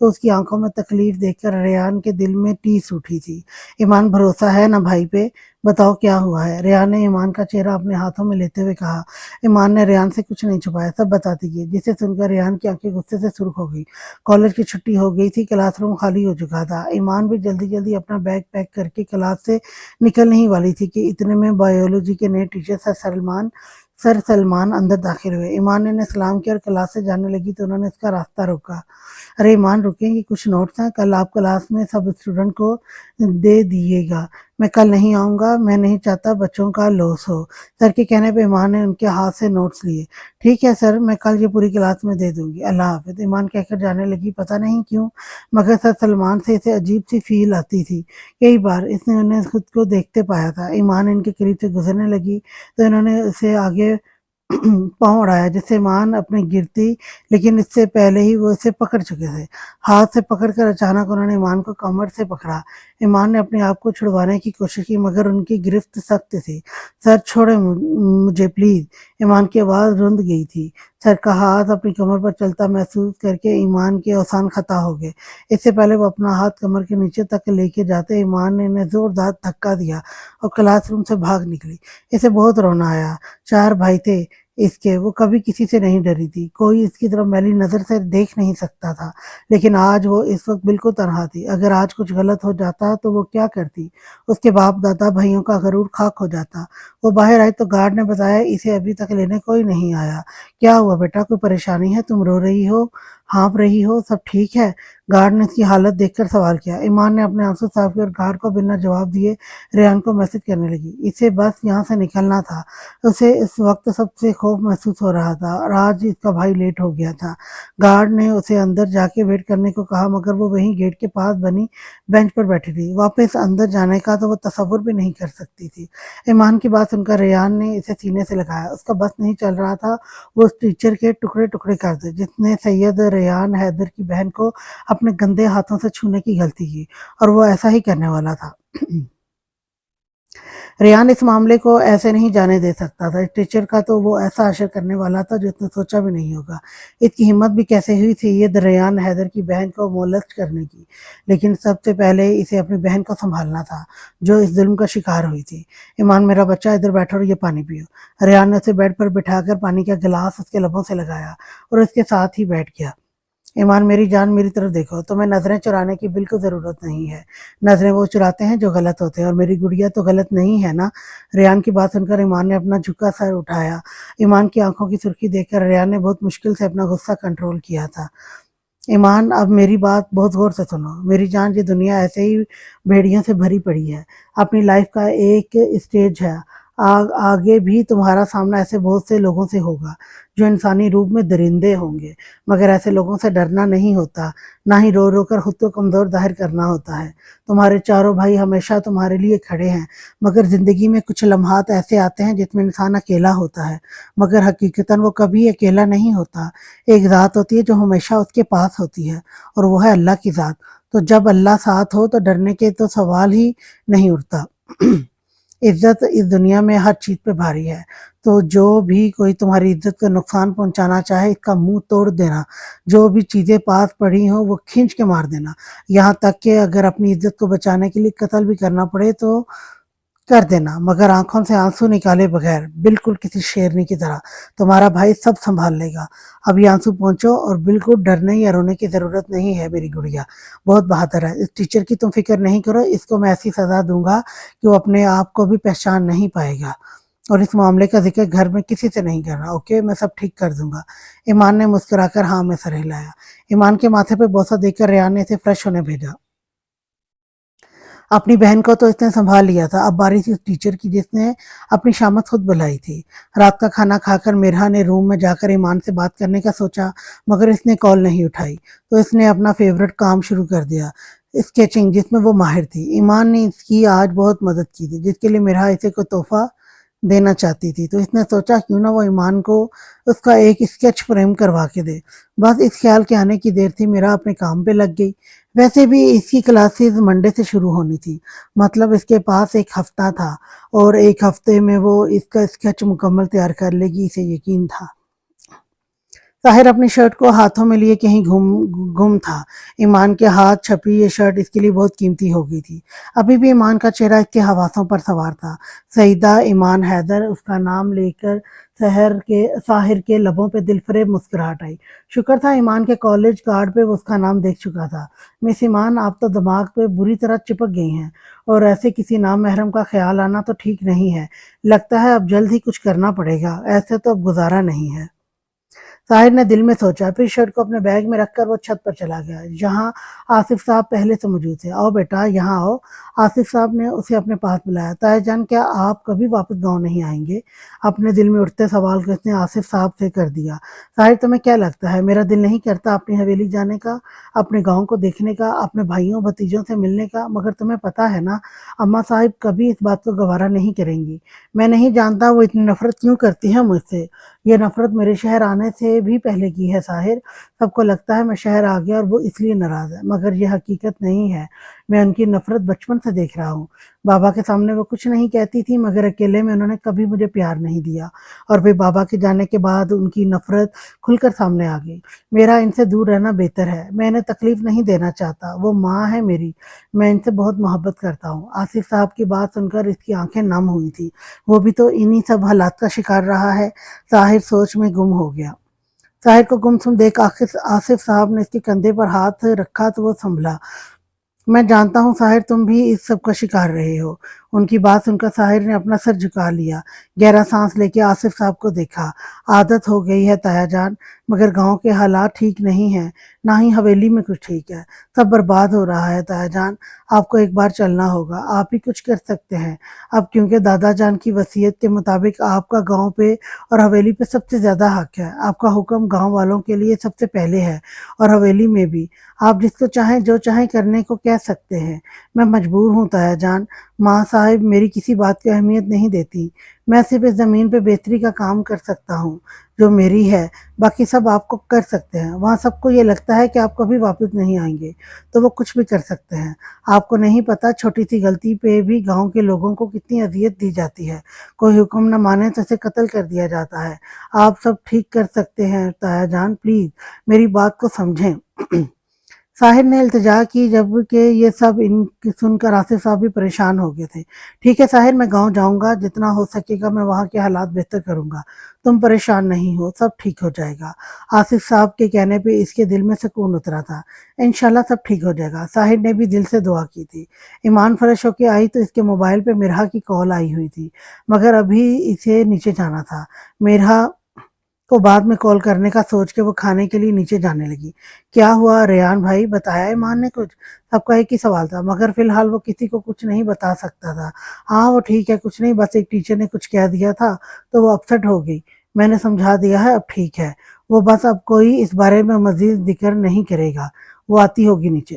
تو اس کی آنکھوں میں تکلیف دیکھ کر ریان کے دل میں ٹیس اٹھی تھی۔ ایمان بھروسہ ہے نا بھائی پہ؟ بتاؤ کیا ہوا ہے؟ ریان نے ایمان کا چہرہ اپنے ہاتھوں میں لیتے ہوئے کہا۔ ایمان نے ریان سے کچھ نہیں چھپایا، سب بتاتی گئی، جسے سن کر ریان کی آنکھیں غصے سے سرخ ہو گئی۔ کالج کی چھٹی ہو گئی تھی، کلاس روم خالی ہو چکا تھا۔ ایمان بھی جلدی جلدی اپنا بیگ پیک کر کے کلاس سے نکلنے ہی والی تھی کہ اتنے میں بایولوجی کے نئے ٹیچر سر سلمان اندر داخل ہوئے۔ ایمان نے انہیں سلام کیا اور کلاس سے جانے لگی تو انہوں نے اس کا راستہ روکا۔ ارے ایمان رکیں، یہ کچھ نوٹس ہیں، کل آپ کلاس میں سب اسٹوڈنٹ کو دے دیے گا۔ میں کل نہیں آؤں گا، میں نہیں چاہتا بچوں کا لوس ہو۔ سر کے کہنے پہ ایمان نے ان کے ہاتھ سے نوٹس لیے۔ ٹھیک ہے سر، میں کل یہ پوری کلاس میں دے دوں گی، اللہ حافظ، ایمان کہہ کر جانے لگی۔ پتہ نہیں کیوں مگر سر سلمان سے اسے عجیب سی فیل آتی تھی۔ کئی بار اس نے انہیں خود کو دیکھتے پایا تھا۔ ایمان ان کے قریب سے گزرنے لگی تو انہوں نے اسے آگے پاؤں اڑایا جس سے ایمان اپنے گرتی، لیکن اس سے پہلے ہی وہ اسے پکڑ چکے تھے۔ ہاتھ سے پکڑ کر اچانک انہوں نے ایمان کو کمر سے پکڑا۔ ایمان نے اپنے آپ کو چھڑوانے کی کوشش کی مگر ان کی گرفت سخت تھی۔ سر چھوڑیں مجھے پلیز، ایمان کی آواز رند گئی تھی۔ سر کا ہاتھ اپنی کمر پر چلتا محسوس کر کے ایمان کے اوسان خطا ہو گئے۔ اس سے پہلے وہ اپنا ہاتھ کمر کے نیچے تک لے کے جاتے ایمان نے انہیں زوردار دھکا دیا اور کلاس روم سے بھاگ نکلی۔ اسے بہت رونا آیا۔ 4 بھائی تھے اس کے، وہ کبھی کسی سے نہیں ڈری تھی، کوئی اس کی طرف میلی نظر سے دیکھ نہیں سکتا تھا، لیکن آج وہ اس وقت بالکل تنہا تھی۔ اگر آج کچھ غلط ہو جاتا تو وہ کیا کرتی؟ اس کے باپ دادا بھائیوں کا غرور خاک ہو جاتا۔ وہ باہر آئی تو گارڈ نے بتایا اسے ابھی تک لینے کوئی نہیں آیا۔ کیا ہوا بیٹا، کوئی پریشانی ہے؟ تم رو رہی ہو، ہانپ رہی ہو، سب ٹھیک ہے؟ گارڈ نے اس کی حالت دیکھ کر سوال کیا۔ ایمان نے اپنے آنسو صاف کیے اور گارڈ کو بنا جواب دیے ریان کو میسج کرنے لگی۔ اسے بس یہاں سے نکلنا تھا۔ اسے اس وقت سب سے خوف محسوس ہو رہا تھا اور آج اس کا بھائی لیٹ ہو گیا تھا۔ گارڈ نے اسے اندر جا کے ویٹ کرنے کو کہا مگر وہ وہیں گیٹ کے پاس بنی بینچ پر بیٹھی تھی۔ واپس اندر جانے کا تو وہ تصور بھی نہیں کر سکتی تھی۔ ایمان کی بات سن کر ریان نے اسے سینے سے لگایا۔ اس کا بس نہیں چل رہا تھا وہ اس ٹیچر کے ٹکڑے ٹکڑے کر دے جس نے سید ریان حیدر کی بہن کو اپنے گندے ہاتھوں سے چھونے کی غلطی کی، اور وہ ایسا ہی کرنے والا تھا۔ ریان اس معاملے کو ایسے نہیں جانے دے سکتا تھا۔ اس ٹیچر کا تو وہ ایسا اشر کرنے والا تھا جو اس نے سوچا بھی نہیں ہوگا۔ اس کی ہمت بھی کیسے ہوئی سید ریان حیدر کی بہن کو مولسٹ کرنے کی، لیکن سب سے پہلے اسے اپنی بہن کو سنبھالنا تھا جو اس ظلم کا شکار ہوئی تھی۔ ایمان میرا بچہ ادھر بیٹھو اور یہ پانی پیو۔ ریان نے اسے بیڈ پر بٹھا کر پانی کا گلاس اس کے لبوں سے لگایا اور اس کے ساتھ ہی بیٹھ گیا۔ ایمان میری جان، میری طرف دیکھو، تمہیں نظریں چرانے کی بالکل ضرورت نہیں ہے۔ نظریں وہ چراتے ہیں جو غلط ہوتے ہیں، اور میری گڑیا تو غلط نہیں ہے نا؟ ریان کی بات سن کر ایمان نے اپنا جھکا سر اٹھایا۔ ایمان کی آنکھوں کی سرخی دیکھ کر ریان نے بہت مشکل سے اپنا غصہ کنٹرول کیا تھا۔ ایمان اب میری بات بہت غور سے سنو میری جان، یہ دنیا ایسے ہی بھیڑیوں سے بھری پڑی ہے۔ اپنی لائف کا ایک اسٹیج ہے، آگے بھی تمہارا سامنا ایسے بہت سے لوگوں سے ہوگا جو انسانی روپ میں درندے ہوں گے، مگر ایسے لوگوں سے ڈرنا نہیں ہوتا، نہ ہی رو رو کر خود کو کمزور ظاہر کرنا ہوتا ہے۔ تمہارے چاروں بھائی ہمیشہ تمہارے لیے کھڑے ہیں، مگر زندگی میں کچھ لمحات ایسے آتے ہیں جس میں انسان اکیلا ہوتا ہے، مگر حقیقتاً وہ کبھی اکیلا نہیں ہوتا۔ ایک ذات ہوتی ہے جو ہمیشہ اس کے پاس ہوتی ہے، اور وہ ہے اللہ کی ذات۔ تو جب اللہ ساتھ ہو تو ڈرنے کے تو سوال ہی نہیں اٹھتا۔ عزت اس دنیا میں ہر چیز پہ بھاری ہے، تو جو بھی کوئی تمہاری عزت کو نقصان پہنچانا چاہے اس کا منہ توڑ دینا۔ جو بھی چیزیں پاس پڑی ہوں وہ کھینچ کے مار دینا، یہاں تک کہ اگر اپنی عزت کو بچانے کے لیے قتل بھی کرنا پڑے تو کر دینا، مگر آنکھوں سے آنسو نکالے بغیر، بالکل کسی شیرنی کی طرح۔ تمہارا بھائی سب سنبھال لے گا۔ اب یہ آنسو پہنچو، اور بالکل ڈرنے یا رونے کی ضرورت نہیں ہے میری گڑیا، بہت بہادر ہے۔ اس ٹیچر کی تم فکر نہیں کرو، اس کو میں ایسی سزا دوں گا کہ وہ اپنے آپ کو بھی پہچان نہیں پائے گا، اور اس معاملے کا ذکر گھر میں کسی سے نہیں کرنا، اوکے؟ میں سب ٹھیک کر دوں گا۔ ایمان نے مسکرا کر ہاں میں سر ہلایا۔ ایمان کے ماتھے پہ بوسہ دے کر ریان نے اسے فریش ہونے بھیجا۔ اپنی بہن کو تو اس نے سنبھال لیا تھا، اب باری تھی اس ٹیچر کی جس نے اپنی شامت خود بلائی تھی۔ رات کا کھانا کھا کر میرہا نے روم میں جا کر ایمان سے بات کرنے کا سوچا، مگر اس نے کال نہیں اٹھائی، تو اس نے اپنا فیورٹ کام شروع کر دیا، اسکیچنگ، جس میں وہ ماہر تھی۔ ایمان نے اس کی آج بہت مدد کی تھی، جس کے لیے میرہا اسے کوئی تحفہ دینا چاہتی تھی، تو اس نے سوچا کیوں نہ وہ ایمان کو اس کا ایک اسکیچ فریم کروا کے دے۔ بس اس خیال کے آنے کی دیر تھی، میرا اپنے کام پہ لگ گئی۔ ویسے بھی اس کی کلاسز منڈے سے شروع ہونی تھی، مطلب اس کے پاس ایک ہفتہ تھا، اور ایک ہفتے میں وہ اس کا اسکیچ مکمل تیار کر لے گی، اسے یقین تھا۔ طاہر اپنی شرٹ کو ہاتھوں میں لیے کہیں گم تھا۔ ایمان کے ہاتھ چھپی یہ شرٹ اس کے لیے بہت قیمتی ہو گئی تھی۔ ابھی بھی ایمان کا چہرہ اس کے حواسوں پر سوار تھا۔ سعیدہ ایمان حیدر، اس کا نام لے کر ساحر کے لبوں پہ دل فریب مسکراہٹ آئی۔ شکر تھا ایمان کے کالج کارڈ پہ وہ اس کا نام دیکھ چکا تھا۔ مس ایمان، آپ تو دماغ پہ بری طرح چپک گئی ہیں، اور ایسے کسی نام محرم کا خیال آنا تو ٹھیک نہیں ہے۔ لگتا ہے اب جلد ہی کچھ کرنا پڑے گا، ایسے تو اب گزارا نہیں ہے۔ طاہر نے دل میں سوچا، پھر شرٹ کو اپنے بیگ میں رکھ کر وہ چھت پر چلا گیا جہاں آصف صاحب پہلے سے موجود تھے۔ آؤ بیٹا، یہاں آؤ۔ آصف صاحب نے اسے اپنے پاس بلایا۔ طاہر جان، کیا آپ کبھی واپس گاؤں نہیں آئیں گے؟ اپنے دل میں اٹھتے سوال کو اس نے آصف صاحب سے کر دیا۔ طاہر، تمہیں کیا لگتا ہے میرا دل نہیں کرتا اپنی حویلی جانے کا، اپنے گاؤں کو دیکھنے کا، اپنے بھائیوں بھتیجوں سے ملنے کا؟ مگر تمہیں پتا ہے نا، اماں صاحب کبھی اس بات کو گوارا نہیں کریں گی۔ میں نہیں جانتا وہ اتنی نفرت کیوں کرتی ہیں مجھ سے۔ یہ نفرت میرے شہر آنے سے بھی پہلے کی ہے طاہر۔ سب کو لگتا ہے میں شہر آ گیا اور وہ اس لیے ناراض ہے، مگر یہ حقیقت نہیں ہے۔ میں ان کی نفرت بچپن سے دیکھ رہا ہوں۔ بابا کے سامنے وہ کچھ نہیں کہتی تھی، مگر اکیلے میں انہوں نے کبھی مجھے پیار نہیں دیا، اور پھر بابا کے جانے کے بعد ان کی نفرت کھل کر سامنے آ گئی۔ میرا ان سے دور رہنا بہتر ہے۔ میں انہیں تکلیف نہیں دینا چاہتا، وہ ماں ہے میری، میں ان سے بہت محبت کرتا ہوں۔ آصف صاحب کی بات سن کر اس کی آنکھیں نم ہوئی تھی۔ وہ بھی تو انہی سب حالات کا شکار رہا ہے۔ طاہر سوچ میں گم ہو گیا۔ طاہر کو گمسم دیکھ آصف صاحب نے اس کے کندھے پر ہاتھ رکھا تو وہ سنبھلا۔ میں جانتا ہوں طاہر، تم بھی اس سب کا شکار رہے ہو۔ ان کی بات سن کر طاہر نے اپنا سر جھکا لیا، گہرا سانس لے کے آصف صاحب کو دیکھا۔ عادت ہو گئی ہے تایا جان، مگر گاؤں کے حالات ٹھیک نہیں ہیں، نہ ہی حویلی میں کچھ ٹھیک ہے۔ سب برباد ہو رہا ہے تایا جان، آپ کو ایک بار چلنا ہوگا، آپ ہی کچھ کر سکتے ہیں اب، کیونکہ دادا جان کی وصیت کے مطابق آپ کا گاؤں پہ اور حویلی پہ سب سے زیادہ حق ہے۔ آپ کا حکم گاؤں والوں کے لیے سب سے پہلے ہے، اور حویلی میں بھی۔ آپ جس کو چاہیں جو چاہیں کرنے کو کہہ سکتے ہیں۔ میں مجبور ہوں تایا جان، ماں صاحب میری کسی بات کی اہمیت نہیں دیتی۔ میں صرف اس زمین پہ بہتری کا کام کر سکتا ہوں جو میری ہے، باقی سب آپ کو کر سکتے ہیں۔ وہاں سب کو یہ لگتا ہے کہ آپ کبھی واپس نہیں آئیں گے، تو وہ کچھ بھی کر سکتے ہیں۔ آپ کو نہیں پتا چھوٹی سی غلطی پہ بھی گاؤں کے لوگوں کو کتنی اذیت دی جاتی ہے۔ کوئی حکم نہ مانے تو اسے قتل کر دیا جاتا ہے۔ آپ سب ٹھیک کر سکتے ہیں تایا جان، پلیز میری بات کو سمجھیں۔ طاہر نے التجا کی، جبکہ یہ سب ان کی سن کر آصف صاحب بھی پریشان ہو گئے تھے۔ ٹھیک ہے طاہر، میں گاؤں جاؤں گا، جتنا ہو سکے گا میں وہاں کے حالات بہتر کروں گا، تم پریشان نہیں ہو، سب ٹھیک ہو جائے گا۔ آصف صاحب کے کہنے پہ اس کے دل میں سکون اترا تھا۔ انشاءاللہ سب ٹھیک ہو جائے گا۔ طاہر نے بھی دل سے دعا کی تھی۔ ایمان فریش ہو کے آئی تو اس کے موبائل پہ مرحا کی کال آئی ہوئی تھی، مگر ابھی اسے نیچے جانا تھا۔ مرحا کو بعد میں کال کرنے کا سوچ کے وہ کھانے کے لیے نیچے جانے لگی۔ کیا ہوا ریان بھائی، بتایا ایمان نے کچھ؟ سب کا ایک ہی سوال تھا، مگر فی الحال وہ کسی کو کچھ نہیں بتا سکتا تھا۔ ہاں وہ ٹھیک ہے، کچھ نہیں، بس ایک ٹیچر نے کچھ کہہ دیا تھا تو وہ اپسٹ ہو گئی، میں نے سمجھا دیا ہے، اب ٹھیک ہے وہ، بس اب کوئی اس بارے میں مزید ذکر نہیں کرے گا، وہ آتی ہوگی نیچے۔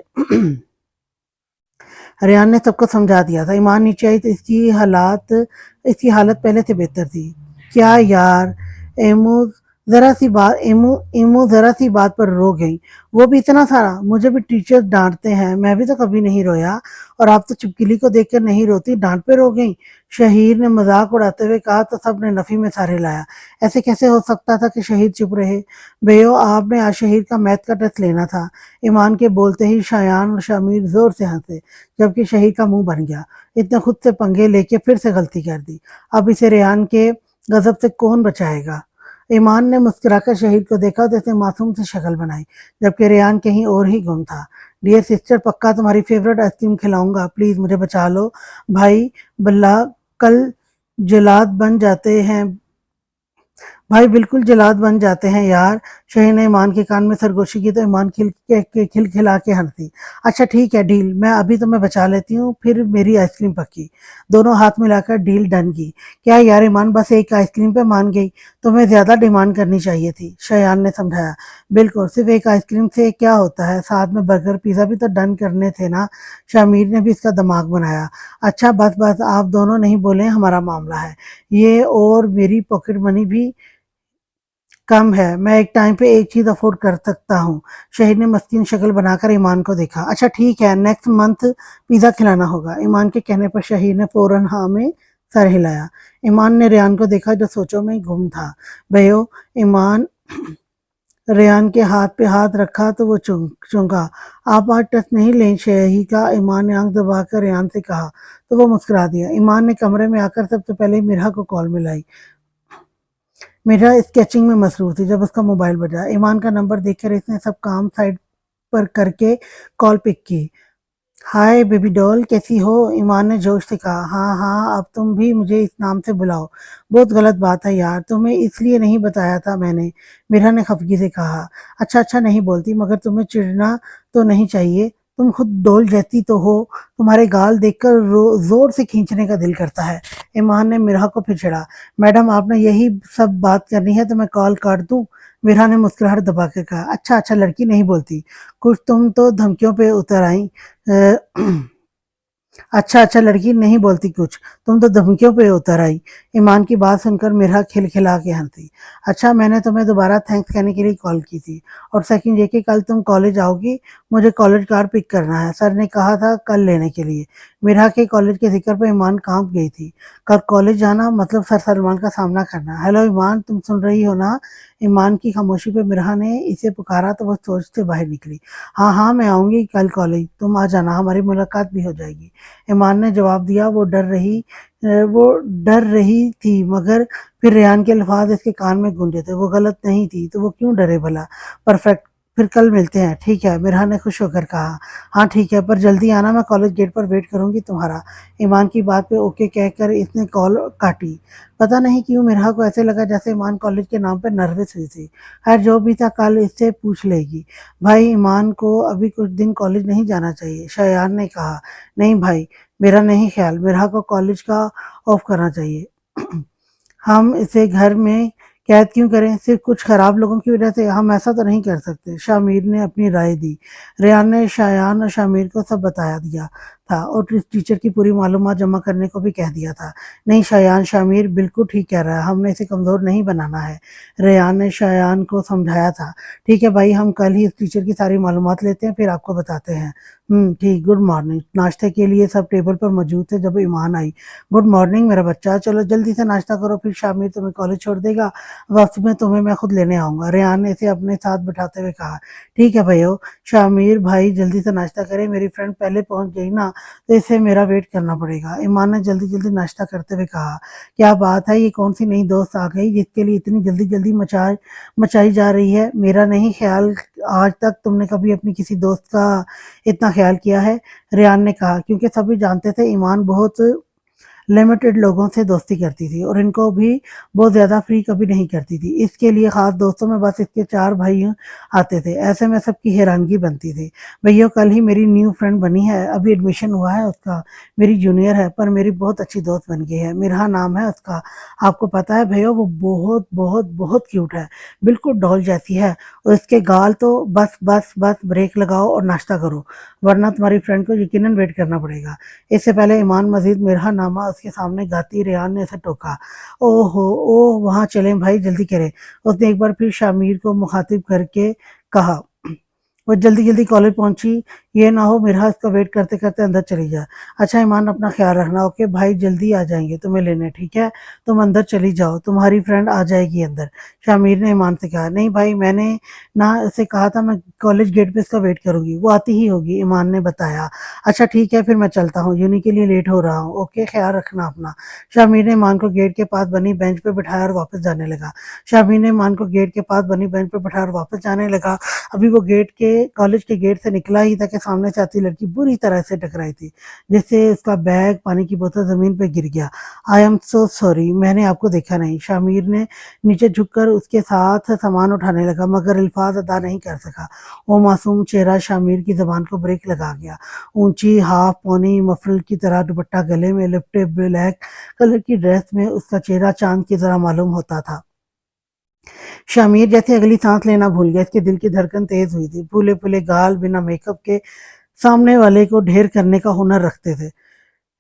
ریان نے سب کو سمجھا دیا تھا۔ ایمان نیچے آئی تو اس کی حالت پہلے سے بہتر تھی۔ کیا یار، ایمو ذرا سی بات پر رو گئی، وہ بھی اتنا سارا؟ مجھے بھی ٹیچر ڈانٹتے ہیں، میں بھی تو کبھی نہیں رویا، اور آپ تو چپکلی کو دیکھ کر نہیں روتی، ڈانٹ پہ رو گئی؟ شہیر نے مذاق اڑاتے ہوئے کہا تو سب نے نفی میں سارے لایا۔ ایسے کیسے ہو سکتا تھا کہ شہیر چپ رہے؟ بھائیو، آپ نے آج شہیر کا میتھ کا ٹیسٹ لینا تھا۔ ایمان کے بولتے ہی شایان اور شمیر زور سے ہنسے، جبکہ شہیر کا منہ بن گیا۔ اتنے خود سے پنگے لے کے پھر سے غلطی کر دی، اب اسے ریان کے غضب سے کون بچائے گا؟ ایمان نے مسکرا کر شہیر کو دیکھا تو اس نے معصوم سے شکل بنائی، جبکہ ریان کہیں اور ہی گم تھا۔ ڈیئر سسٹر، پکا تمہاری فیورٹ آئس کریم کھلاؤں گا، پلیز مجھے بچا لو۔ بھائی بلا کل جلاد بن جاتے ہیں، بھائی بالکل جلاد بن جاتے ہیں یار۔ شہیر نے ایمان کے کان میں سرگوشی کی تو ایمان کھل کھلا کے ہنسی۔ اچھا ٹھیک ہے، ڈیل، میں ابھی تمہیں بچا لیتی ہوں، پھر میری آئس کریم پکی۔ دونوں ہاتھ ملا کر ڈیل ڈن کی۔ کیا یار ایمان، بس ایک آئس کریم پہ مان گئی؟ تمہیں زیادہ ڈیمانڈ کرنی چاہیے تھی، شایان نے سمجھایا۔ بالکل، صرف ایک آئس کریم سے کیا ہوتا ہے، ساتھ میں برگر پیزا بھی تو ڈن کرنے تھے نا، شامیر نے بھی اس کا دماغ بنایا۔ اچھا بس آپ دونوں نہیں بولیں، ہمارا معاملہ ہے یہ، اور میری پاکٹ منی بھی کم ہے، میں ایک ٹائم پہ ایک چیز افورڈ کر سکتا ہوں۔ شہید نے مسکین شکل بنا کر ایمان کو دیکھا۔ اچھا ٹھیک ہے، نیکسٹ منتھ پیزا کھلانا ہوگا۔ ایمان کے کہنے پر شہید نے فوراً ہاں میں سر ہلایا۔ ایمان نے ریان کو دیکھا جو سوچوں میں گم تھا۔ بھائیو، ایمان ریان کے ہاتھ پہ ہاتھ رکھا تو وہ چونکا۔ آپ آج ٹچ نہیں لیں شہی کا ایمان نے آنکھ دبا کر ریان سے کہا تو وہ مسکرا دیا۔ ایمان نے کمرے میں آ کر سب سے پہلے مرحا کو کال ملائی۔ مرحا اسکیچنگ میں مصروف تھی جب اس کا موبائل بجا۔ ایمان کا نمبر دیکھ کر اس نے سب کام سائڈ پر کر کے کال پک کی۔ ہائے بیبی ڈول، کیسی ہو؟ ایمان نے جوش سے کہا۔ ہاں ہاں، اب تم بھی مجھے اس نام سے بلاؤ۔ بہت غلط بات ہے یار، تمہیں اس لیے نہیں بتایا تھا میں نے، مرحا نے خفگی سے کہا۔ اچھا اچھا نہیں بولتی، مگر تمہیں چڑنا تو نہیں چاہیے، تم خود ڈول جیسی تو ہو، تمہارے گال دیکھ کر زور سے کھینچنے کا دل کرتا ہے۔ ایمان نے مرحا کو پھر میڈم آپ نے یہی سب بات کرنی ہے تو میں کال کاٹ دوں؟ مرحا نے مسکراہٹ دبا کے کہا۔ اچھا اچھا لڑکی نہیں بولتی کچھ، تم تو دھمکیوں پہ اتر آئیں۔ اچھا اچھا لڑکی نہیں بولتی کچھ، تم تو دھمکیوں پہ اتر آئی۔ ایمان کی بات سن کر مرحا کھلکھلا کے ہنسی۔ اچھا میں نے تمہیں دوبارہ تھینکس کہنے کے لیے کال کی تھی، اور سیکنڈ یہ کہ کل تم کالج آؤ گی، مجھے کالج کار پک کرنا ہے، سر نے کہا تھا کل لینے کے لیے۔ مرحا کے کالج کے ذکر پہ ایمان کانپ گئی تھی۔ کل کالج جانا مطلب سر سلمان کا سامنا کرنا۔ ہیلو ایمان، تم سن رہی ہو نا؟ ایمان کی خاموشی پہ مرحا نے اسے پکارا تو وہ سوچ سے باہر نکلی۔ ہاں ہاں میں آؤں گی کل کالج، تم آ جانا، ہماری ملاقات بھی ہو جائے گی، ایمان نے جواب دیا۔ وہ ڈر رہی تھی مگر پھر ریان کے الفاظ اس کے کان میں گونجے تھے۔ وہ غلط نہیں تھی تو وہ کیوں ڈرے بھلا؟ پرفیکٹ، پھر کل ملتے ہیں، ٹھیک ہے؟ مرحا نے خوش ہو کر کہا۔ ہاں ٹھیک ہے، پر جلدی آنا، میں کالج گیٹ پر ویٹ کروں گی تمہارا۔ ایمان کی بات پہ اوکے کہہ کر اس نے کال کاٹی۔ پتہ نہیں کیوں مرحا کو ایسے لگا جیسے ایمان کالج کے نام پہ نروس ہوئی تھی۔ خیر جو بھی تھا کل اس سے پوچھ لے گی۔ بھائی ایمان کو ابھی کچھ دن کالج نہیں جانا چاہیے، شایان نے کہا۔ نہیں بھائی، میرا نہیں خیال، مرحا کو کالج کا آف کرنا چاہیے۔ ہم اسے گھر میں قید کیوں کریں؟ صرف کچھ خراب لوگوں کی وجہ سے؟ ہم ایسا تو نہیں کر سکتے، شامیر نے اپنی رائے دی۔ ریان نے شایان اور شامیر کو سب بتا دیا تھا اور ٹیچر کی پوری معلومات جمع کرنے کو بھی کہہ دیا تھا۔ نہیں شایان، شامیر بالکل ٹھیک کہہ رہا ہے، ہم نے اسے کمزور نہیں بنانا ہے، ریان نے شایان کو سمجھایا تھا۔ ٹھیک ہے بھائی، ہم کل ہی اس ٹیچر کی ساری معلومات لیتے ہیں پھر آپ کو بتاتے ہیں۔ ٹھیک، گڈ مارننگ۔ ناشتے کے لیے سب ٹیبل پر موجود تھے جب ایمان آئی۔ گڈ مارننگ میرا بچہ، چلو جلدی سے ناشتہ کرو، پھر شامیر تمہیں کالج چھوڑ دے گا، واپسی میں تمہیں میں خود لینے آؤں گا، ریان نے اسے اپنے ساتھ بٹھاتے ہوئے کہا۔ ٹھیک ہے بھائیو، شامیر بھائی جلدی سے ناشتہ کرے، میری فرینڈ پہلے پہنچ گئی نا تو اسے میرا ویٹ کرنا پڑے گا، ایمان نے جلدی جلدی ناشتہ کرتے ہوئے کہا۔ کیا بات ہے، یہ کون سی نئی دوست آ گئی جس کے لیے اتنی جلدی جلدی مچائی جا رہی ہے؟ میرا نہیں خیال آج تک تم نے کبھی اپنی کسی دوست کا اتنا خیال کیا ہے، ریان نے کہا، کیونکہ سبھی جانتے تھے ایمان بہت لمیٹڈ لوگوں سے دوستی کرتی تھی اور ان کو بھی بہت زیادہ فری کبھی نہیں کرتی تھی۔ اس کے لیے خاص دوستوں میں بس اس کے 4 بھائی آتے تھے، ایسے میں سب کی حیرانگی بنتی تھی۔ بھائیو کل ہی میری نیو فرینڈ بنی ہے، ابھی ایڈمیشن ہوا ہے اس کا، میری جونیئر ہے پر میری بہت اچھی دوست بن گئی ہے، مرحا نام ہے اس کا۔ آپ کو پتا ہے بھائیو وہ بہت بہت بہت کیوٹ ہے، بالکل ڈول جیسی ہے، اور اس کے گال تو بس بس بس بریک لگاؤ اور ناشتہ کرو ورنہ تمہاری فرینڈ کو یقیناً ویٹ کرنا پڑے گا۔ اس سے پہلے ایمان مزید مرحا نامہ اس کے سامنے گاتی ریان نے اسے ٹوکا۔ اوہ وہاں چلیں بھائی، جلدی کریں، اس نے ایک بار پھر شامیر کو مخاطب کر کے کہا۔ وہ جلدی جلدی کالج پہنچی، یہ نہ ہو مرحا اس کا ویٹ کرتے کرتے اندر چلی جائے۔ اچھا ایمان اپنا خیال رکھنا، اوکے بھائی جلدی آ جائیں گے تمہیں لینے، ٹھیک ہے؟ تم اندر چلی جاؤ، تمہاری فرینڈ آ جائے گی اندر، شامیر نے ایمان سے کہا۔ نہیں بھائی، میں نے نہ اسے کہا تھا میں کالج گیٹ پہ اس کا ویٹ کروں گی، وہ آتی ہی ہوگی، ایمان نے بتایا۔ اچھا ٹھیک ہے پھر میں چلتا ہوں، یونی کے لیے لیٹ ہو رہا ہوں، اوکے خیال رکھنا اپنا۔ شامیر نے ایمان کو گیٹ کے پاس بنی بینچ پہ بٹھایا اور واپس جانے لگا۔ ابھی وہ کالج کے گیٹ سے نکلا ہی تھا کہ سامنے سے آتی لڑکی بری طرح سے ٹکرائی تھی، جس سے اس کا بیگ، پانی کی بوتل زمین پہ گر گیا۔ آئی ایم سو سوری، میں نے آپ کو دیکھا نہیں، شامیر نے نیچے جھک کر اس کے ساتھ سامان اٹھانے لگا مگر الفاظ ادا نہیں کر سکا۔ وہ معصوم چہرہ شامیر کی زبان کو بریک لگا گیا۔ اونچی ہاف پونی مفلر کی طرح دوپٹہ گلے میں لپٹے، بلیک کلر کی ڈریس میں اس کا چہرہ چاند کی طرح معلوم ہوتا تھا۔ شامیر جیسے اگلی سانس لینا بھول گیا، اس کے دل کی دھڑکن تیز ہوئی تھی۔ پھولے پھولے گال بنا میک اپ کے سامنے والے کو ڈھیر کرنے کا ہنر رکھتے تھے۔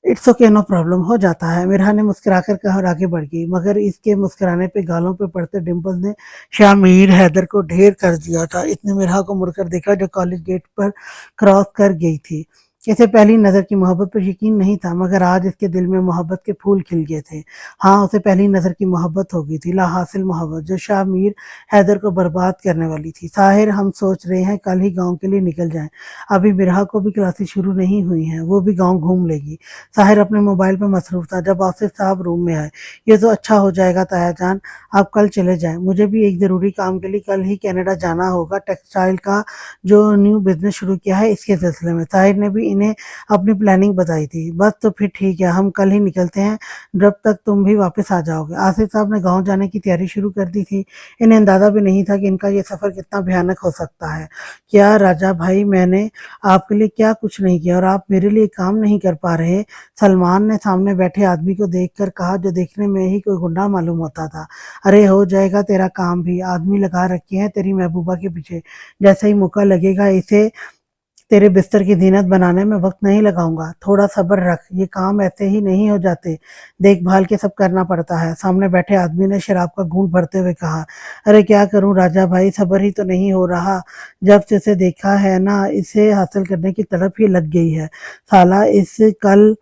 اٹس اوکے، نو پرابلم، ہو جاتا ہے، مرحا نے مسکرا کر کہا اور آگے بڑھ گئی، مگر اس کے مسکرانے پہ گالوں پہ پڑتے ڈمپلز نے شامیر حیدر کو ڈھیر کر دیا تھا۔ اس نے مرحا کو مڑ کر دیکھا جو کالج گیٹ پر کراس کر گئی تھی۔ اسے پہلی نظر کی محبت پر یقین نہیں تھا، مگر آج اس کے دل میں محبت کے پھول کھل گئے تھے۔ ہاں، اسے پہلی نظر کی محبت ہو گئی تھی، لا حاصل محبت، جو شاہ میر حیدر کو برباد کرنے والی تھی۔ طاہر، ہم سوچ رہے ہیں کل ہی گاؤں کے لیے نکل جائیں۔ ابھی برہا کو بھی کلاسیں شروع نہیں ہوئی ہیں، وہ بھی گاؤں گھوم لے گی۔ طاہر اپنے موبائل پہ مصروف تھا جب آصف صاحب روم میں آئے۔ یہ تو اچھا ہو جائے گا تایا جان، آپ کل چلے جائیں، مجھے بھی ایک ضروری کام کے لیے کل ہی کینیڈا جانا ہوگا، ٹیکسٹائل کا جو نیو بزنس شروع کیا ہے اس کے سلسلے میں۔ طاہر نے بھی انہیں اپنی پلاننگ بتائی تھی۔ بس تو پھر ٹھیک ہے، ہم کل ہی نکلتے ہیں، جب تک تم بھی واپس آ جاؤ گے۔ آصف صاحب نے گاؤں جانے کی تیاری شروع کر دی تھی۔ انہیں اندازہ بھی نہیں تھا کہ ان کا یہ سفر کتنا بھیانک ہو سکتا ہے۔ کیا راجا بھائی، میں نے آپ کے لیے کیا کچھ نہیں کیا اور آپ میرے لیے کام نہیں کر پا رہے؟ سلمان نے سامنے بیٹھے آدمی کو دیکھ کر کہا، جو دیکھنے میں ہی کوئی گنڈا معلوم ہوتا تھا۔ ارے ہو جائے گا تیرا کام بھی، آدمی لگا رکھے ہیں تیری محبوبہ کے پیچھے، جیسے ہی موقع لگے گا اسے تیرے بستر کی زینت بنانے میں وقت نہیں لگاؤں گا، تھوڑا صبر رکھ، یہ کام ایسے ہی نہیں ہو جاتے، دیکھ بھال کے سب کرنا پڑتا ہے۔ سامنے بیٹھے آدمی نے شراب کا گھونٹ بھرتے ہوئے کہا، ارے کیا کروں راجا بھائی، صبر ہی تو نہیں ہو رہا، جب سے اسے دیکھا ہے نا اسے حاصل کرنے کی طرف ہی لگ گئی ہے۔ سالہ اس کل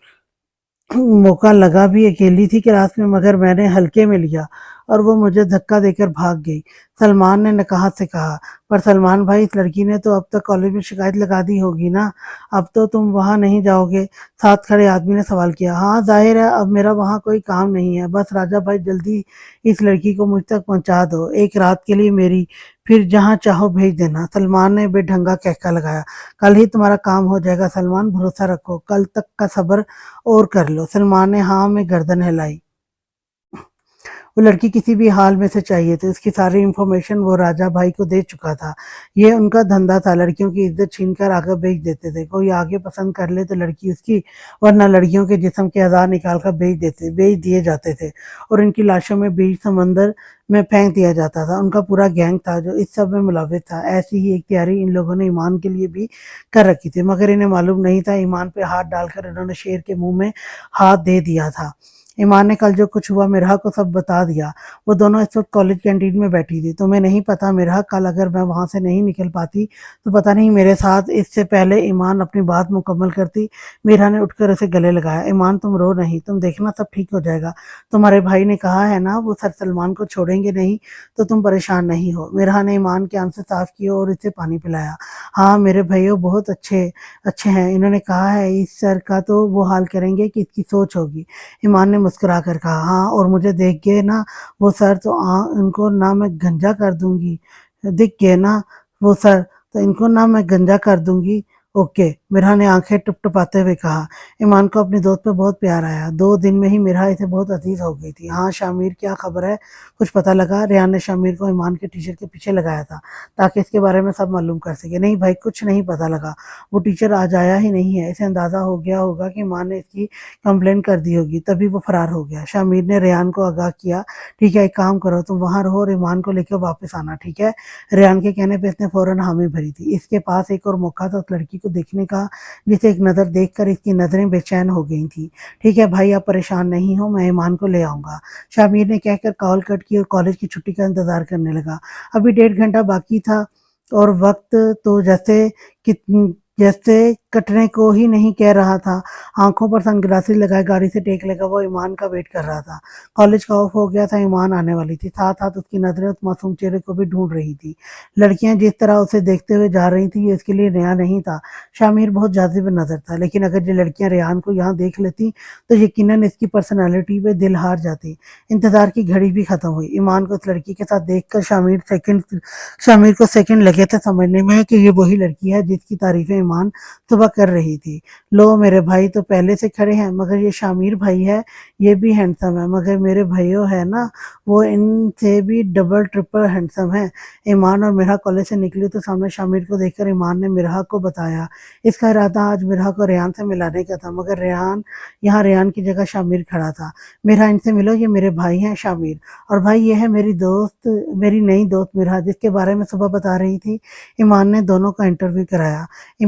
موقع لگا بھی اکیلی تھی کلاس میں، مگر میں نے ہلکے میں لیا اور وہ مجھے دھکا دے کر بھاگ گئی، سلمان نے نکہت سے کہا۔ پر سلمان بھائی، اس لڑکی نے تو اب تک کالج میں شکایت لگا دی ہوگی نا، اب تو تم وہاں نہیں جاؤ گے؟ ساتھ کھڑے آدمی نے سوال کیا۔ ہاں ظاہر ہے، اب میرا وہاں کوئی کام نہیں ہے، بس راجا بھائی جلدی اس لڑکی کو مجھ تک پہنچا دو، ایک رات کے لیے میری، پھر جہاں چاہو بھیج دینا۔ سلمان نے بے ڈھنگا کہکا لگایا۔ کل ہی تمہارا کام ہو جائے گا سلمان، بھروسہ رکھو، کل تک کا صبر اور کر لو۔ سلمان نے ہاں میں گردن ہلائی۔ وہ لڑکی کسی بھی حال میں سے چاہیے تھی، اس کی ساری انفارمیشن وہ راجا بھائی کو دے چکا تھا۔ یہ ان کا دھندا تھا، لڑکیوں کی عزت چھین کر آگے بھیج دیتے تھے، کوئی آگے پسند کر لے تو لڑکی اس کی، ورنہ لڑکیوں کے جسم کے اعضاء نکال کر بیچ دیے جاتے تھے اور ان کی لاشوں میں بیچ سمندر میں پھینک دیا جاتا تھا۔ ان کا پورا گینگ تھا جو اس سب میں ملوث تھا۔ ایسی ہی ایک تیاری ان لوگوں نے ایمان کے لیے بھی کر رکھی تھی، مگر انہیں معلوم نہیں تھا ایمان پہ ہاتھ ڈال کر انہوں نے شیر کے منہ میں ہاتھ دے دیا تھا۔ ایمان نے کل جو کچھ ہوا مرحا کو سب بتا دیا۔ وہ دونوں اس وقت کالج کینٹین میں بیٹھی تھی۔ تمہیں نہیں پتا مرحا، کل اگر میں وہاں سے نہیں نکل پاتی تو پتہ نہیں میرے ساتھ، اس سے پہلے ایمان اپنی بات مکمل کرتی مرحا نے اٹھ کر اسے گلے لگایا۔ ایمان تم رو نہیں، تم دیکھنا سب ٹھیک ہو جائے گا، تمہارے بھائی نے کہا ہے نا وہ سر سلمان کو چھوڑیں گے نہیں، تو تم پریشان نہیں ہو۔ مرحا نے ایمان کے آنسو صاف کیے اور اسے پانی پلایا۔ ہاں میرے بھائیو بہت اچھے ہیں، انہوں نے کہا ہے اس سر کا تو وہ حال کریں گے کہ اس کی سوچ ہوگی۔ ایمان نے مسکرا کر کہا، ہاں اور مجھے دیکھ گئے نا وہ سر تو ان کو نہ میں گنجا کر دوں گی، دکھ گئے نا وہ سر تو ان کو نہ میں گنجا کر دوں گی۔ اوکے، مرحا نے آنکھیں ٹپ ٹپاتے ہوئے کہا۔ ایمان کو اپنی دوست پہ بہت پیار آیا، 2 دن میں ہی مرحا اسے بہت عزیز ہو گئی تھی۔ ہاں شامیر، کیا خبر ہے، کچھ پتہ لگا؟ ریان نے شامیر کو ایمان کے ٹیچر کے پیچھے لگایا تھا تاکہ اس کے بارے میں سب معلوم کر سکے۔ نہیں بھائی، کچھ نہیں پتہ لگا، وہ ٹیچر آج آیا ہی نہیں ہے، اسے اندازہ ہو گیا ہوگا کہ ایمان نے اس کی کمپلین کر دی ہوگی، تبھی وہ فرار ہو گیا۔ شامیر نے ریان کو آگاہ کیا، ٹھیک ہے ایک کام کرو، تم وہاں رہو اور ایمان کو لے کے واپس آنا، ٹھیک ہے؟ ریان کے کہنے پہ اس نے فوراً حامی بھری تھی۔ اس کے پاس ایک اور موقع تھا اس لڑکی کو دیکھنے کا جسے ایک نظر دیکھ کر اس کی نظریں بے چین ہو گئی تھیں۔ ٹھیک ہے بھائی، آپ پریشان نہیں ہو، میں ایمان کو لے آؤں گا، شامیر نے کہہ کر کال کٹ کی اور کالج کی چھٹی کا انتظار کرنے لگا۔ ابھی 1.5 گھنٹہ باقی تھا اور وقت تو جیسے کٹنے کو ہی نہیں کہہ رہا تھا۔ آنکھوں پر سن گلاسز لگائے گاڑی سے ٹیک لگا وہ ایمان کا ویٹ کر رہا تھا۔ کالج کا آف ہو گیا تھا، ایمان آنے والی تھی، ساتھ ساتھ اس کی نظریں اس معصوم چہرے کو بھی ڈھونڈ رہی تھی۔ لڑکیاں جس طرح اسے دیکھتے ہوئے جا رہی تھیں یہ اس کے لیے نیا نہیں تھا۔ شامیر بہت جاذب نظر تھا، لیکن اگر یہ لڑکیاں ریان کو یہاں دیکھ لیتی تو یقیناً اس کی پرسنالٹی پہ دل ہار جاتی۔ انتظار کی گھڑی بھی ختم ہوئی۔ ایمان کو اس لڑکی کے ساتھ دیکھ کر شامیر کو سیکنڈ لگے تھے سمجھنے میں کہ یہ وہی لڑکی ہے جس کی تعریفیں ایمان صبح کر رہی تھی۔ لو میرے بھائی تو پہلے سے کھڑے ہیں، مگر یہ شامیر بھائی ہے، یہ بھی ہینڈسم ہے، مگر میرے بھائیوں ہے نا وہ ان سے بھی ڈبل ٹرپل ہینڈسم ہے۔ ایمان اور مرحا کالج سے نکلی تو سامنے شامیر کو دیکھ کر ایمان نے مرحا کو بتایا۔ اس کا ارادہ آج مرحا کو ریان سے ملانے کا تھا، مگر یہاں ریان کی جگہ شامیر کھڑا تھا۔ مرحا ان سے ملو، یہ میرے بھائی ہیں شامیر، اور بھائی یہ ہے میری نئی دوست مرحا جس کے بارے میں صبح بتا رہی تھی۔ ایمان نے دونوں کا انٹرویو کرایا۔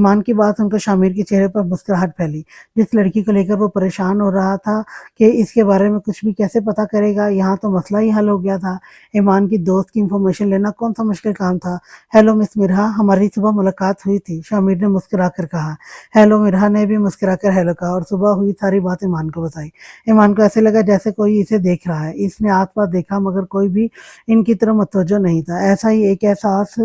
ایمان کی بات سن کر شامر کے چہرے پر مسکراہٹ پھیلی۔ جس لڑکی کو لے کر وہ پریشان ہو رہا تھا کہ اس کے بارے میں کچھ بھی کیسے پتا کرے گا، یہاں تو مسئلہ ہی حل ہو گیا تھا۔ ایمان کی دوست کی انفارمیشن لینا کون سا مشکل کام تھا۔ ہیلو مس مرہا، ہماری صبح ملاقات ہوئی تھی، شامر نے مسکرا کر کہا۔ ہیلو مرہا نے بھی مسکرا کر ہیلو کہا اور صبح ہوئی ساری بات ایمان کو بتائی۔ ایمان کو ایسے لگا جیسے کوئی اسے دیکھ رہا ہے۔ اس نے آس پاس دیکھا مگر کوئی بھی ان کی طرف متوجہ نہیں تھا۔ ایسا ہی ایک احساس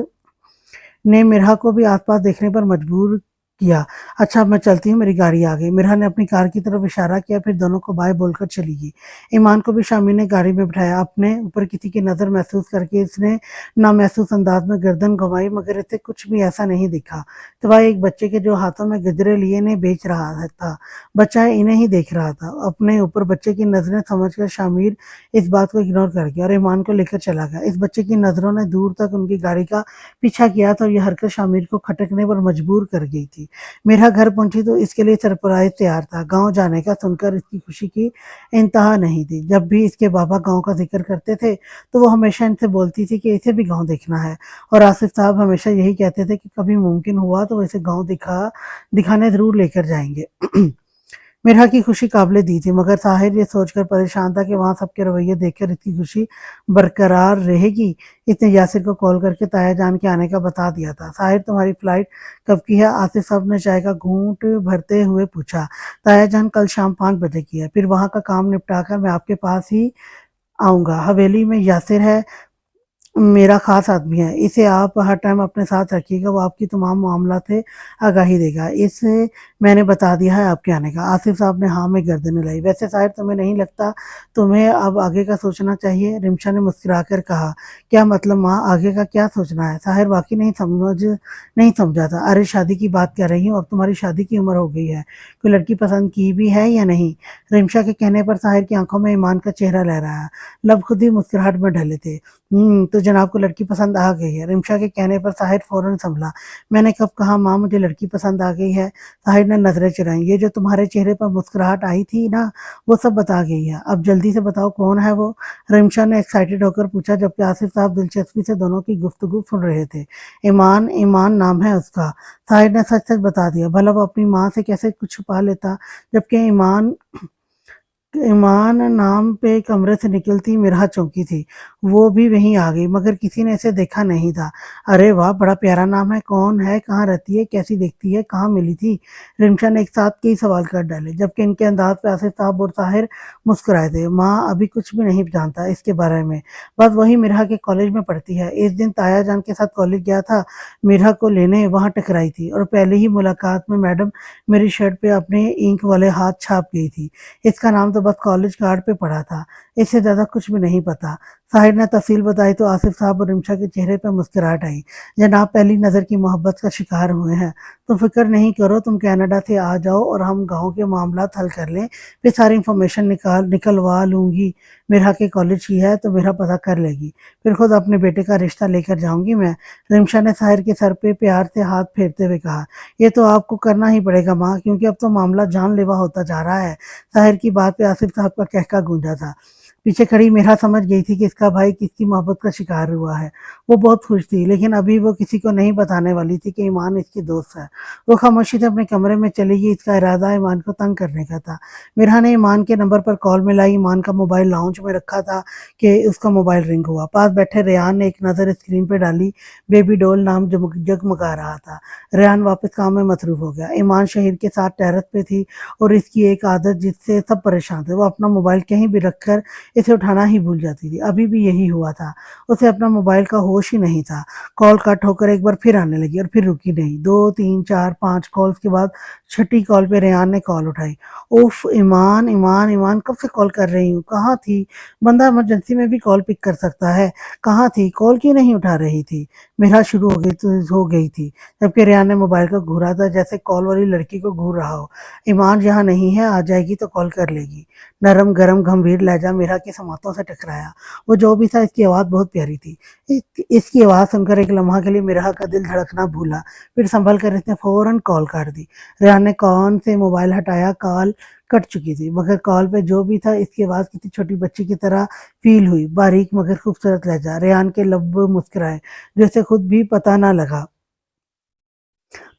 نے مرہا کو بھی آس پاس دیکھنے پر مجبور کیا۔ اچھا اب میں چلتی ہوں، میری گاڑی آ گئی۔ مرہا نے اپنی کار کی طرف اشارہ کیا، پھر دونوں کو بائے بول کر چلی گئی۔ ایمان کو بھی شامر نے گاڑی میں بٹھایا۔ اپنے اوپر کسی کی نظر محسوس کر کے اس نے نامحسوس انداز میں گردن گھمائی مگر اسے کچھ بھی ایسا نہیں دکھا سوائے ایک بچے کے جو ہاتھوں میں گجرے لیے انہیں بیچ رہا تھا۔ بچہ انہیں ہی دیکھ رہا تھا۔ اپنے اوپر بچے کی نظریں سمجھ کر شامر اس بات کو اگنور کر گیا اور ایمان کو لے کر چلا گیا۔ اس بچے کی نظروں نے دور تک ان کی گاڑی کا پیچھا کیا تو یہ حرکت شامر کو کھٹکنے پر مجبور کر گئی تھی۔ میرا گھر پہنچی تو اس کے لیے سرپرائز تیار تھا۔ گاؤں جانے کا سن کر اس کی خوشی کی انتہا نہیں تھی۔ جب بھی اس کے بابا گاؤں کا ذکر کرتے تھے تو وہ ہمیشہ ان سے بولتی تھی کہ اسے بھی گاؤں دیکھنا ہے، اور آصف صاحب ہمیشہ یہی کہتے تھے کہ کبھی ممکن ہوا تو وہ اسے گاؤں دکھانے ضرور لے کر جائیں گے۔ مرہا کی خوشی قابل دی تھی مگر طاہر یہ سوچ کر پریشان تھا کہ وہاں سب کے رویے دیکھ کر اس کی خوشی برقرار رہے گی۔ اس نے یاسر کو کال کر کے تایا جان کے آنے کا بتا دیا تھا۔ طاہر تمہاری فلائٹ کب کی ہے؟ آصف صاحب نے چائے کا گھونٹ بھرتے ہوئے پوچھا۔ تایا جان کل شام 5 بجے کی ہے، پھر وہاں کا کام نپٹا کر میں آپ کے پاس ہی آؤں گا۔ حویلی میں یاسر ہے، میرا خاص آدمی ہے، اسے آپ ہر ٹائم اپنے ساتھ رکھیے گا، وہ آپ کی تمام معاملات سے آگاہی دے گا۔ اسے میں نے بتا دیا ہے آپ کے آنے کا۔ آصف صاحب نے ہاں میں گردن ہلائی۔ ویسے صاحب تمہیں نہیں لگتا تمہیں اب آگے کا سوچنا چاہیے؟ رمشا نے مسکرا کر کہا۔ کیا مطلب ماں، آگے کا کیا سوچنا ہے؟ طاہر واقعی نہیں سمجھا تھا۔ ارے شادی کی بات کر رہی ہوں، اب تمہاری شادی کی عمر ہو گئی ہے، کوئی لڑکی پسند کی بھی ہے یا نہیں؟ رمشا کے کہنے پر طاہر کی آنکھوں میں ایمان کا چہرہ لہرایا، لب خود ہی مسکراہٹ میں ڈھلے تھے۔ تو جناب کو لڑکی پسند آ گئی ہے؟ رمشا کے کہنے پر طاہر فوراً سنبھلا۔ میں نے کب کہا ماں مجھے لڑکی پسند آ گئی ہے؟ طاہر نے نظریں چرائیں۔ یہ جو تمہارے چہرے پر مسکراہٹ آئی تھی نا، وہ سب بتا گئی ہے۔ اب جلدی سے بتاؤ کون ہے وہ؟ رمشا نے ایکسائٹڈ ہو کر پوچھا جبکہ آصف صاحب دلچسپی سے دونوں کی گفتگو سن رہے تھے۔ ایمان نام ہے اس کا۔ طاہر نے سچ سچ بتا دیا۔ بھلا وہ اپنی ماں سے کیسے کچھ چھپا لیتا؟ جبکہ ایمان نام پہ کمرے سے نکلتی مرہا چونکی تھی، وہ بھی وہیں آ گئی مگر کسی نے اسے دیکھا نہیں تھا۔ ارے واہ، بڑا پیارا نام ہے، کون ہے، کہاں رہتی ہے، کیسی دیکھتی ہے، کہاں ملی تھی؟ رمشا نے ایک ساتھ کئی سوال کر ڈالے جبکہ ان کے انداز پہ آصف صاحب اور طاہر مسکرائے تھے۔ ماں ابھی کچھ بھی نہیں جانتا اس کے بارے میں، بس وہی مرہا کے کالج میں پڑھتی ہے۔ اس دن تایا جان کے ساتھ کالج گیا تھا، مرہا کو لینے وہاں ٹکرائی تھی اور پہلے ہی ملاقات میں میڈم میری شرٹ پہ اپنے اینک والے ہاتھ چھاپ گئی تھی۔ اس کا نام تو بس کالج کارڈ پہ پڑا تھا، اس سے زیادہ کچھ بھی نہیں پتا۔ طاہر نے تفصیل بتائی تو آصف صاحب اور رمشا کے چہرے پہ مسکراہٹ آئی۔ جناب پہلی نظر کی محبت کا شکار ہوئے ہیں، تم فکر نہیں کرو، تم کینیڈا سے آ جاؤ اور ہم گاؤں کے معاملات حل کر لیں، پھر ساری انفارمیشن نکلوا لوں گی۔ مرہا کے کالج کی ہے تو مرہا پتہ کر لے گی، پھر خود اپنے بیٹے کا رشتہ لے کر جاؤں گی میں۔ رمشا نے طاہر کے سر پہ پیار سے ہاتھ پھیرتے ہوئے کہا۔ یہ تو آپ کو کرنا ہی پڑے گا ماں، کیونکہ اب تو معاملہ جان لیوا ہوتا جا رہا ہے۔ طاہر کی بات پہ آصف صاحب کا کہکا گونجا تھا۔ پیچھے کھڑی مرہا سمجھ گئی تھی کہ اس کا بھائی کس کی محبت کا شکار ہوا ہے۔ وہ بہت خوش تھی لیکن ابھی وہ کسی کو نہیں بتانے والی تھی کہ ایمان اس کی دوست ہے۔ وہ خاموشی سے اپنے کمرے میں چلی گئی۔ اس کا ارادہ ایمان کو تنگ کرنے کا تھا۔ مرہا نے ایمان کے نمبر پر کال ملائی۔ ایمان کا موبائل لاؤنج میں رکھا تھا کہ اس کا موبائل رنگ ہوا۔ پاس بیٹھے ریان نے ایک نظر اسکرین پہ ڈالی، بیبی ڈول نام جگمگا رہا تھا۔ ریان واپس کام میں مصروف ہو گیا۔ ایمان شہر کے ساتھ ٹیرس پہ تھی اور اس کی ایک عادت جس سے سب پریشان تھے، وہ اپنا موبائل کہیں بھی رکھ کر اسے اٹھانا ہی بھول جاتی تھی۔ ابھی بھی یہی ہوا تھا، اسے اپنا موبائل کا ہوش ہی نہیں تھا۔ کال کٹ ہو کر ایک بار پھر آنے لگی اور پھر رکی نہیں۔ 2 3 4 5 کالز کے بعد چھٹی کال پہ ریان نے کال اٹھائی۔ اوف، ایمان کب سے کال کر رہی ہوں، کہاں تھی؟ بندہ ایمرجنسی میں بھی کال پک کر سکتا ہے، کہاں تھی؟ کال کیوں نہیں اٹھا رہی تھی؟ مرہا شروع ہو گئی تھی جبکہ ریان نے موبائل کو گھورا تھا جیسے کال والی لڑکی کو گھور رہا ہو۔ ایمان یہاں نہیں ہے، آ جائے گی تو کال کر لے گی۔ نرم گرم گمبھیر لہجہ مرہا کے سماعتوں سے ٹکرایا۔ وہ جو بھی تھا، اس کی آواز بہت پیاری تھی۔ اس کی آواز سن کر ایک لمحہ کے لیے مرہا کا دل دھڑکنا بھولا، پھر سنبھل کر اس نے فوراً کال کاٹ دی۔ ریان نے کان سے موبائل ہٹایا، کال کٹ چکی تھی مگر کال پہ جو بھی تھا اس کی آواز کسی چھوٹی بچی کی طرح فیل ہوئی، باریک مگر خوبصورت لہجہ۔ ریان کے لب مسکرائے جو اسے خود بھی پتہ نہ لگا۔